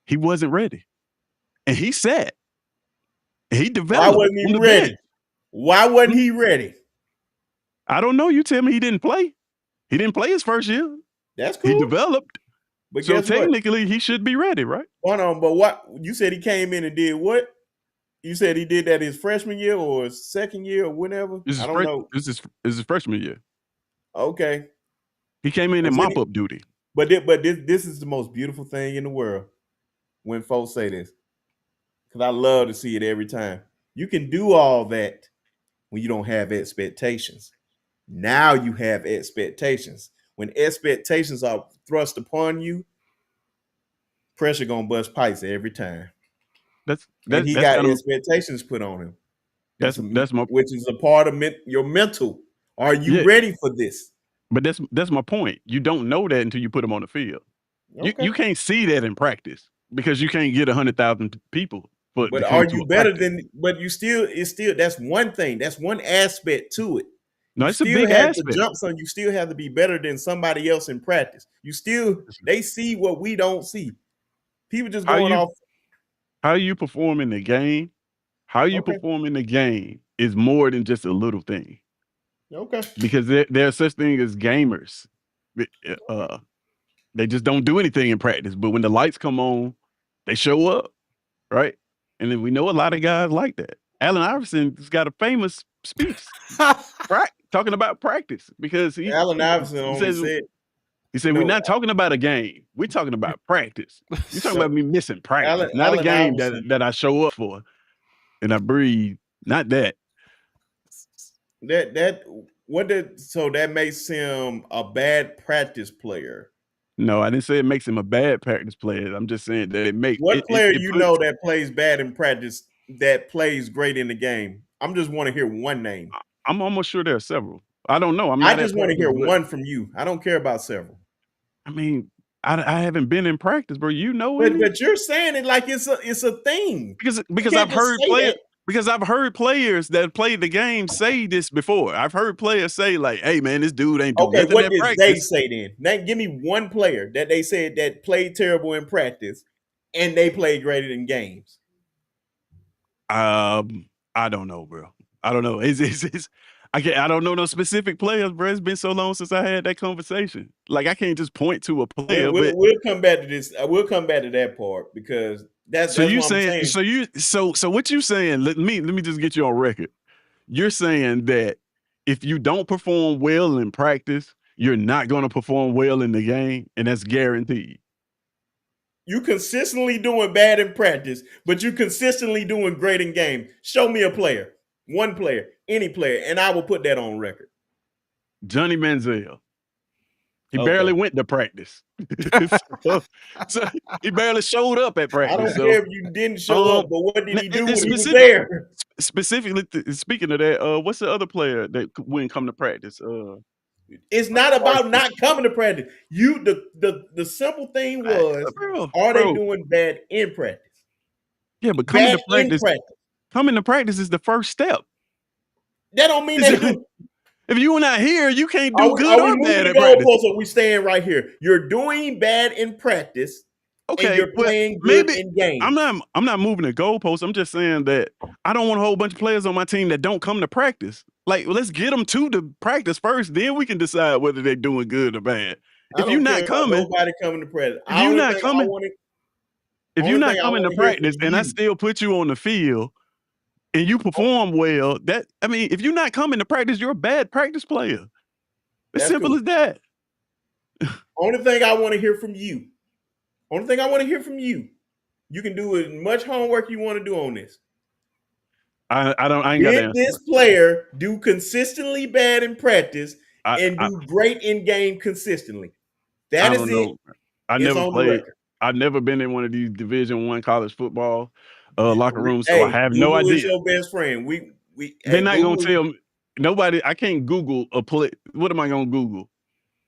he wasn't ready. And he sat. And he Why developed wasn't he on the bench. ready? Why wasn't Hmm? he ready? I don't know. You tell me he didn't play. He didn't play his first year. That's He cool. developed. But So guess what? technically, he should be ready, right? Hold on, but what you said he came in and did what? You said he did that his freshman year or his second year or whenever? I don't know. This is his freshman year. Okay. He came in But mop up duty. this is the most beautiful thing in the world when folks say this. Because I love to see it every time. You can do all that when you don't have expectations. Now you have expectations. When expectations are thrust upon you, pressure gonna bust pipes every time. And he That's got kind of expectations put on him. that's my Which is a part of your mental. Are you yeah. ready for this? But that's my point. You don't know that until you put him on the field. Okay. You can't see that in practice because you can't get 100,000 people But to are come to you a better practice. than? But it's still that's one thing. That's one aspect to it. No, You it's a still big have to aspect. jump some. You still have to be better than somebody else in practice. They see what we don't see. People just How going you off. how you perform in the game, how you Okay, perform in the game is more than just a little thing. okay. Because there's such thing as gamers. Uh, they just don't do anything in practice, but when the lights come on, they show up, right? And then we know a lot of guys like that. Allen Iverson's got a famous speech, right, talking about practice because Allen Iverson he only says said, he said we're no. not talking about a game, we're talking about practice. You're talking about No, me missing practice, not a Allen game Iverson. that I show up for and I breathe, not that. That what did so that makes him a bad practice player. No, I didn't say it makes him a bad practice player. I'm just saying that What player it you know puts. that plays bad in practice that plays great in the game? I'm just want to hear one name. I'm almost sure there are several. I don't know. I'm I not at just want to practice, hear but one from you. I don't care about several. I mean, I haven't been in practice, bro. You know But any? but you're saying it like it's a thing. You Because can't just say that. I've heard players that played the game say this before. I've heard players say like, "Hey, man, this dude ain't do Okay, nothing what at did they practice." say then? Now give me one player that they said that played terrible in practice and they played great in games. I don't know, bro. I don't know. It's I don't know no specific players, bro. It's been so long since I had that conversation. Like I can't just point to a player, but We'll come back to this. We'll come back to that part because so that's you what I'm saying saying. so what you saying? Let me just get you on record. You're saying that if you don't perform well in practice, you're not going to perform well in the game, and that's guaranteed. You consistently doing bad in practice, but you consistently doing great in game. Show me a player, one player, any player, and I will put that on record. Johnny Manziel, he Okay. barely went to practice, so, so he barely showed up at I practice. don't So, care if you didn't show up, but what did he do it's when he was specific. there? Specifically, speaking of that, what's the other player that wouldn't come to practice? It's not about Parsons. not coming to practice. The simple thing was, are they Bro, doing bad in practice? yeah, but Bad in practice. coming to practice is the first step. That don't mean they do. If you're not here, you can't Are do we, good are we or moving bad the at practice. goalposts or are we staying right here? You're doing bad in practice. Okay, you're but playing good maybe in games. I'm not moving the goalposts. I'm just saying that I don't want a whole bunch of players on my team that don't come to practice. Like, let's get them to the practice first, then we can decide whether they're doing good or bad. I If you're don't care not about coming, nobody coming to practice. if you're not coming, if you're Only not thing I coming want to to hear from practice and I you. still put you on the field and you perform well, if you're not coming to practice, you're a bad practice player. As That's simple cool. as that. Only thing I want to hear from you. Only thing I want to hear from you. You can do as much homework you want to do on this. I ain't got to Did answer this it. player do consistently bad in practice I, and I do great in game consistently? That I is don't it. know. I It's never on the played. record. I've never been in one of these Division I college football locker rooms, so I Hey, have no Google is idea. your best friend. They're not gonna Google. tell me. Nobody. I can't Google a play. What am I gonna Google?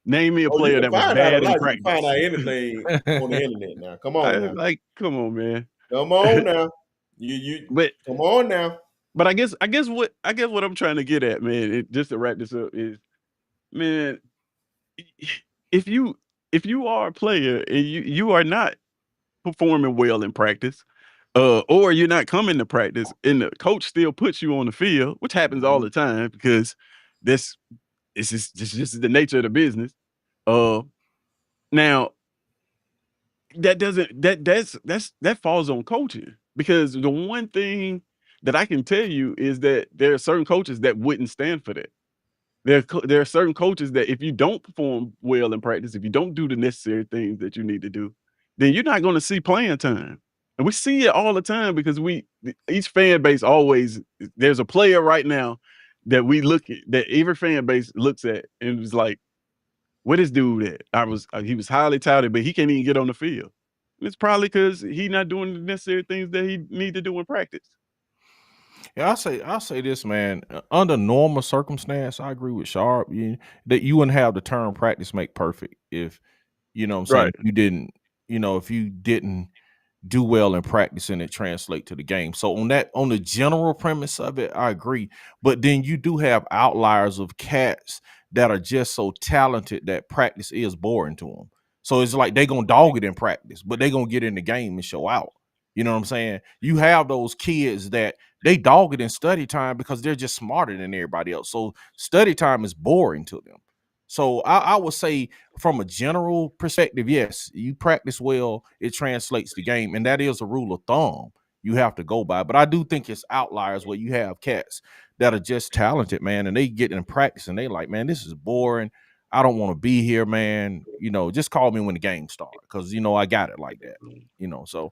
Name me a Oh, you player can that was find out a bad in lot. You can find practice. out anything on the internet now. Come I on now. like, come on, man. Come on now. You But come on now. I guess what I'm trying to get at, man, just to wrap this up is, man, if you are a player and you are not performing well in practice, or you're not coming to practice, and the coach still puts you on the field, which happens all the time because this this is the nature of the business. Uh, Now that doesn't that falls on coaching, because the one thing that I can tell you is that there are certain coaches that wouldn't stand for that. There are certain coaches that if you don't perform well in practice, if you don't do the necessary things that you need to do, then you're not going to see playing time. And we see it all the time because each fan base always, there's a player right now that we look at, that every fan base looks at and was like, "Where this dude at? He was highly touted, but he can't even get on the field." And it's probably because he's not doing the necessary things that he need to do in practice. Yeah, I'll say this, man. Under normal circumstance, I agree with Sharp. That you wouldn't have the term practice make perfect if I'm saying Right. if you didn't do well in practice and it translate to the game. So on the general premise of it, I agree. But then you do have outliers of cats that are just so talented that practice is boring to them. So it's like they gonna dog it in practice, but they gonna get in the game and show out. You know what I'm saying? You have those kids that they dog it in study time because they're just smarter than everybody else. So study time is boring to them. So I would say from a general perspective, yes, you practice well, it translates the game, and that is a rule of thumb you have to go by. But I do think it's outliers where you have cats that are just talented, man, and they get in practice and they like, man, this is boring. I don't want to be here, man. Just call me when the game starts because I got it like that. So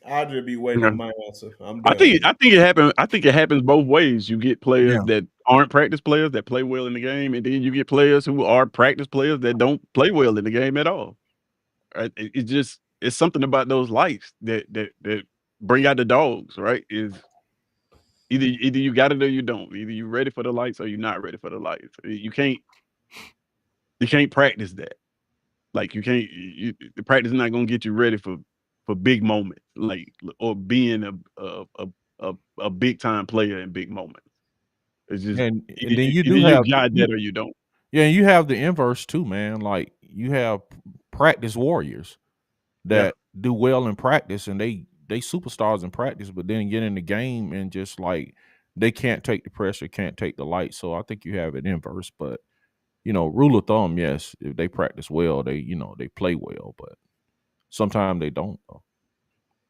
I'll just be waiting Yeah. on my answer. I'm I done. think I think it happens. I think it happens both ways. You get players yeah. that aren't practice players that play well in the game, and then you get players who are practice players that don't play well in the game at all. Right? It's something about those lights that bring out the dogs. Right? Is either you got it or you don't. Either you're ready for the lights or you're not ready for the lights. You can't practice that. Like you can't. The practice is not gonna get you ready for big moments, like or being a big time player in big moments. It's just And then you either do you have got that or you don't. yeah, and you have the inverse too, man. Like you have practice warriors Yeah. that do well in practice and they superstars in practice, but then get in the game and just like they can't take the pressure, can't take the light. So I think you have it inverse, but rule of thumb, yes, if they practice well, they play well, but sometimes they don't though.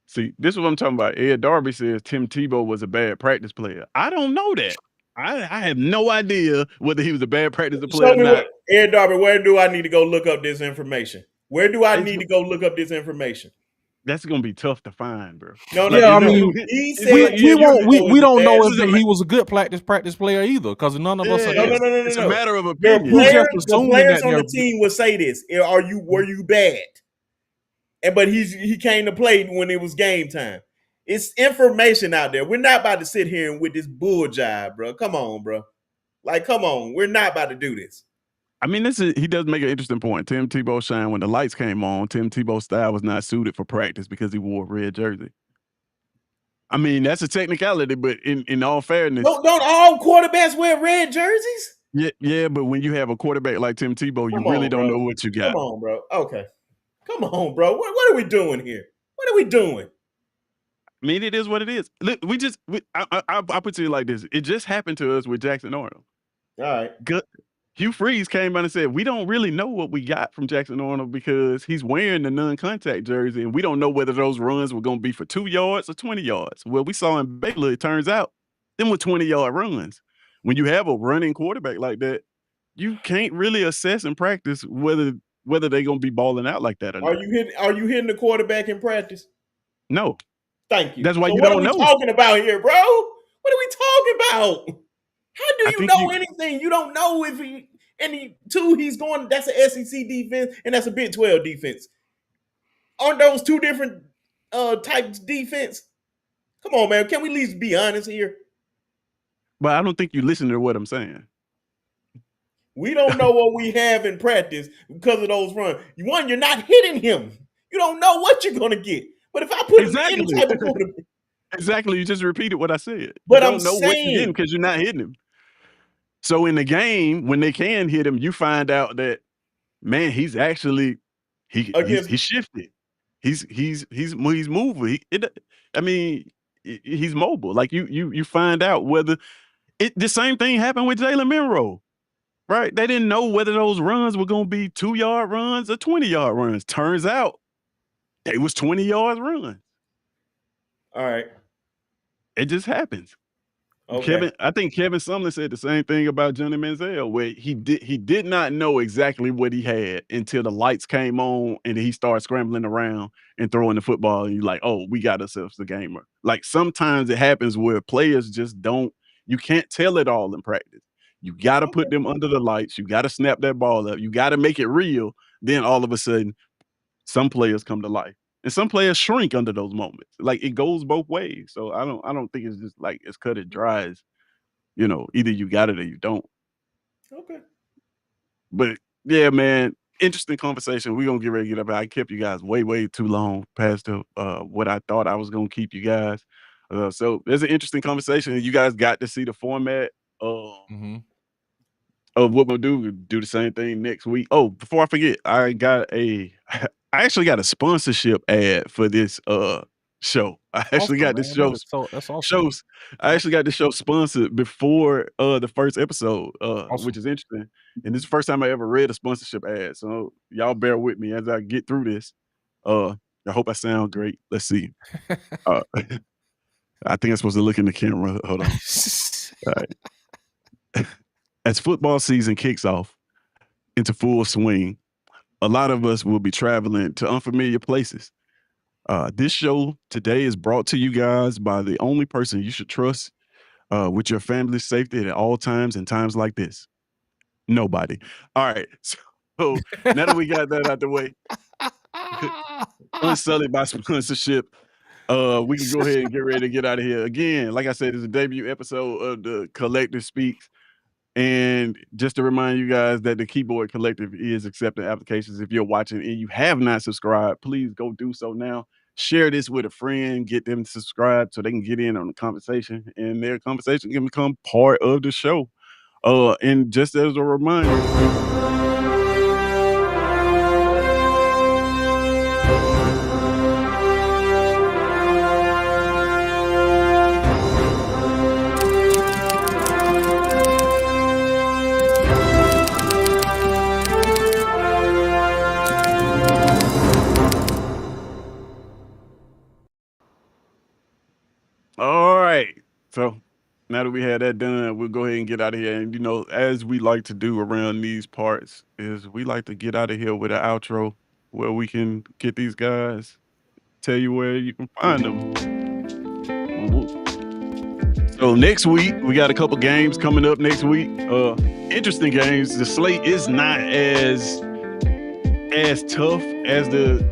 See, this is what I'm talking about. Ed Darby says Tim Tebow was a bad practice player. I don't know that. I have no idea whether he was a bad practice player Show or me not. what Ed Darby. Where do I need to go look up this information? Where do I It's need to go look up this information? That's gonna be tough to find, bro. No, no, Like Yeah, I no. mean, He it's said like we you, Tim you won't Tebow we is a don't know bad. if he was a good practice player either, because none of us are yeah, No, no, there. no, no, no, it's a no. matter of Your opinion. You just the assuming players that on they're the team would say this. Were you bad? But he came to play when it was game time. It's information out there. We're not about to sit here and with this bull jive, bro. Come on, bro. Like, come on. We're not about to do this. I mean, he does make an interesting point. Tim Tebow shined when the lights came on. Tim Tebow's style was not suited for practice because he wore a red jersey. I mean, that's a technicality, but in all fairness, Don't all quarterbacks wear red jerseys? yeah, but when you have a quarterback like Tim Tebow, you Come really on, don't bro. know what you Come got. on, bro. Okay. Come on, bro. What are we doing here? What are we doing? I mean, it is what it is. Look, I'll put it like this. It just happened to us with Jackson Arnold. All right. Hugh Freeze came out and said, we don't really know what we got from Jackson Arnold because he's wearing the non-contact jersey, and we don't know whether those runs were going to be for 2 yards or 20 yards. Well, we saw in Baylor, it turns out, them were 20-yard runs. When you have a running quarterback like that, you can't really assess in practice whether they're going to be balling out like that or not. Are you hitting the quarterback in practice? No. Thank you. That's why so you what don't are we know. talking about here, bro? What are we talking about? How do you know anything? You don't know if he's going. That's an SEC defense and that's a Big 12 defense. Aren't those two different types of defense? Come on, man. Can we at least be honest here? But I don't think you listen to what I'm saying. We don't know what we have in practice because of those runs. One, you're not hitting him. You don't know what you're going to get. But if I put him in any type of quarterback. Exactly. You just repeated what I said. But you I'm don't know saying, what you're getting because you're not hitting him. So in the game, when they can hit him, you find out that, man, he's actually he's shifted. He's moving. He's mobile. Like you find out whether the same thing happened with Jalen Monroe, right? They didn't know whether those runs were going to be 2-yard runs or 20-yard runs. Turns out they was 20-yard runs. All right. It just happens. Okay. I think Kevin Sumlin said the same thing about Johnny Manziel, where he did not know exactly what he had until the lights came on and he started scrambling around and throwing the football. And you're like, oh, we got ourselves a gamer. Like sometimes it happens where players just don't. You can't tell it all in practice. You got to put them under the lights. You got to snap that ball up. You got to make it real. Then all of a sudden, some players come to life. And some players shrink under those moments. Like it goes both ways. So I don't think it's just like it's cut and dry as, either you got it or you don't. Okay. But yeah, man, interesting conversation. We're gonna get ready to get up. I kept you guys way, way too long past what I thought I was gonna keep you guys. So there's an interesting conversation. You guys got to see the format of what we'll do. We'll do the same thing next week. Oh, before I forget, I actually got a sponsorship ad for this show. I actually got this show. That's awesome. I actually got this show sponsored before the first episode, which is interesting. And this is the first time I ever read a sponsorship ad. So y'all bear with me as I get through this. I hope I sound great. Let's see. I think I'm supposed to look in the camera. Hold on. All right. As football season kicks off into full swing, a lot of us will be traveling to unfamiliar places. This show today is brought to you guys by the only person you should trust with your family's safety at all times and times like this. Nobody. All right. So now that we got that out the way, unsullied by sponsorship, we can go ahead and get ready to get out of here. Again, like I said, it's a debut episode of the Collective Speaks. And just to remind you guys that the Keyboard Collective is accepting applications. If you're watching and you have not subscribed, please go do so now. Share this with a friend, get them to subscribe so they can get in on the conversation and their conversation can become part of the show. And just as a reminder, all right. So now that we had that done, we'll go ahead and get out of here. And, as we like to do around these parts is we like to get out of here with an outro where we can get these guys, tell you where you can find them. So next week, we got a couple games coming up next week. Interesting games. The slate is not as tough as the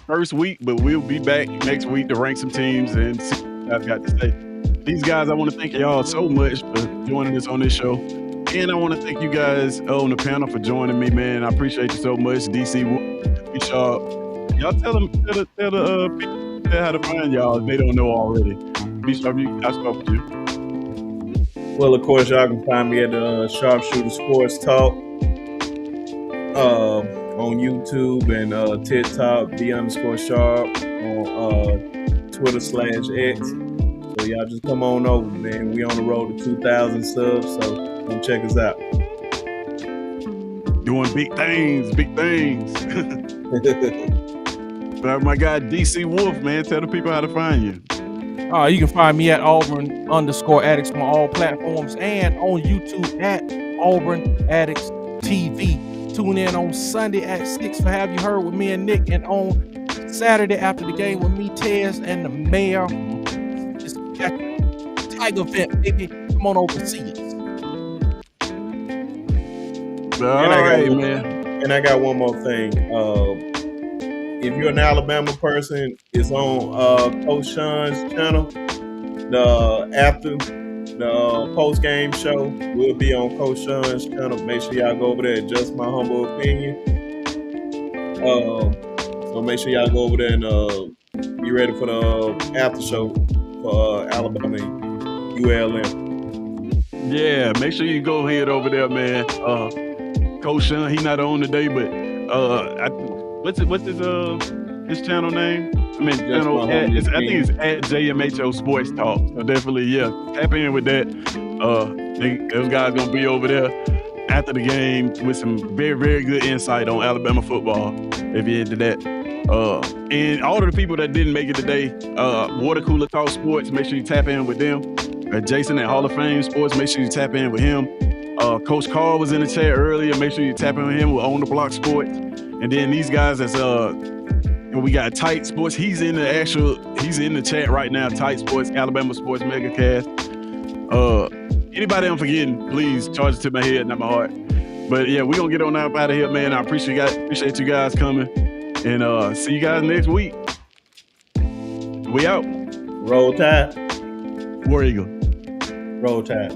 first week, but we'll be back next week to rank some teams and see what I've got to say. These guys, I want to thank y'all so much for joining us on this show. And I want to thank you guys on the panel for joining me, man. I appreciate you so much. DC, be sharp. Y'all tell the people how to find y'all if they don't know already. Be sharp, I start with you. Well, of course, y'all can find me at the Sharpshooter Sports Talk. on YouTube and TikTok, B_sharp on Twitter/X. So y'all just come on over, man. We on the road to 2,000 subs, so come check us out. Doing big things, big things. My guy DC Wolf, man, tell the people how to find you. You can find me at Auburn_Addicts on all platforms and on YouTube at Auburn Addicts TV. Tune in on Sunday at 6 for Have You Heard with me and Nick, and on Saturday after the game with me, Tez, and the mayor. It's Tiger event, baby. Come on over and see us. All right, man. And I got one more thing. If you're an Alabama person, it's on Coach Sean's channel. After the post-game show will be on Coach Sean's channel. Make sure y'all go over there. Just my humble opinion. So make sure y'all go over there and be ready for the after show for Alabama ULM. Yeah, make sure you go head over there, man. Coach Sean, he not on today, but what's his channel name? I mean, channel I think it's at JMHO Sports Talk. So definitely, yeah, tap in with that. Those guys gonna be over there after the game with some very, very good insight on Alabama football. If you're into that, and all of the people that didn't make it today, Water Cooler Talk Sports, make sure you tap in with them. Jason at Hall of Fame Sports, make sure you tap in with him. Coach Carl was in the chat earlier. Make sure you tap in with him with On the Block Sports. And then these guys that's we got Tight Sports. He's in the chat right now. Tight Sports, Alabama Sports Megacast. Anybody I'm forgetting, please charge it to my head, not my heart. But yeah, we're gonna get on out of here, man. I appreciate you guys coming. And see you guys next week. We out. Roll Tide. War Eagle. Roll Tide.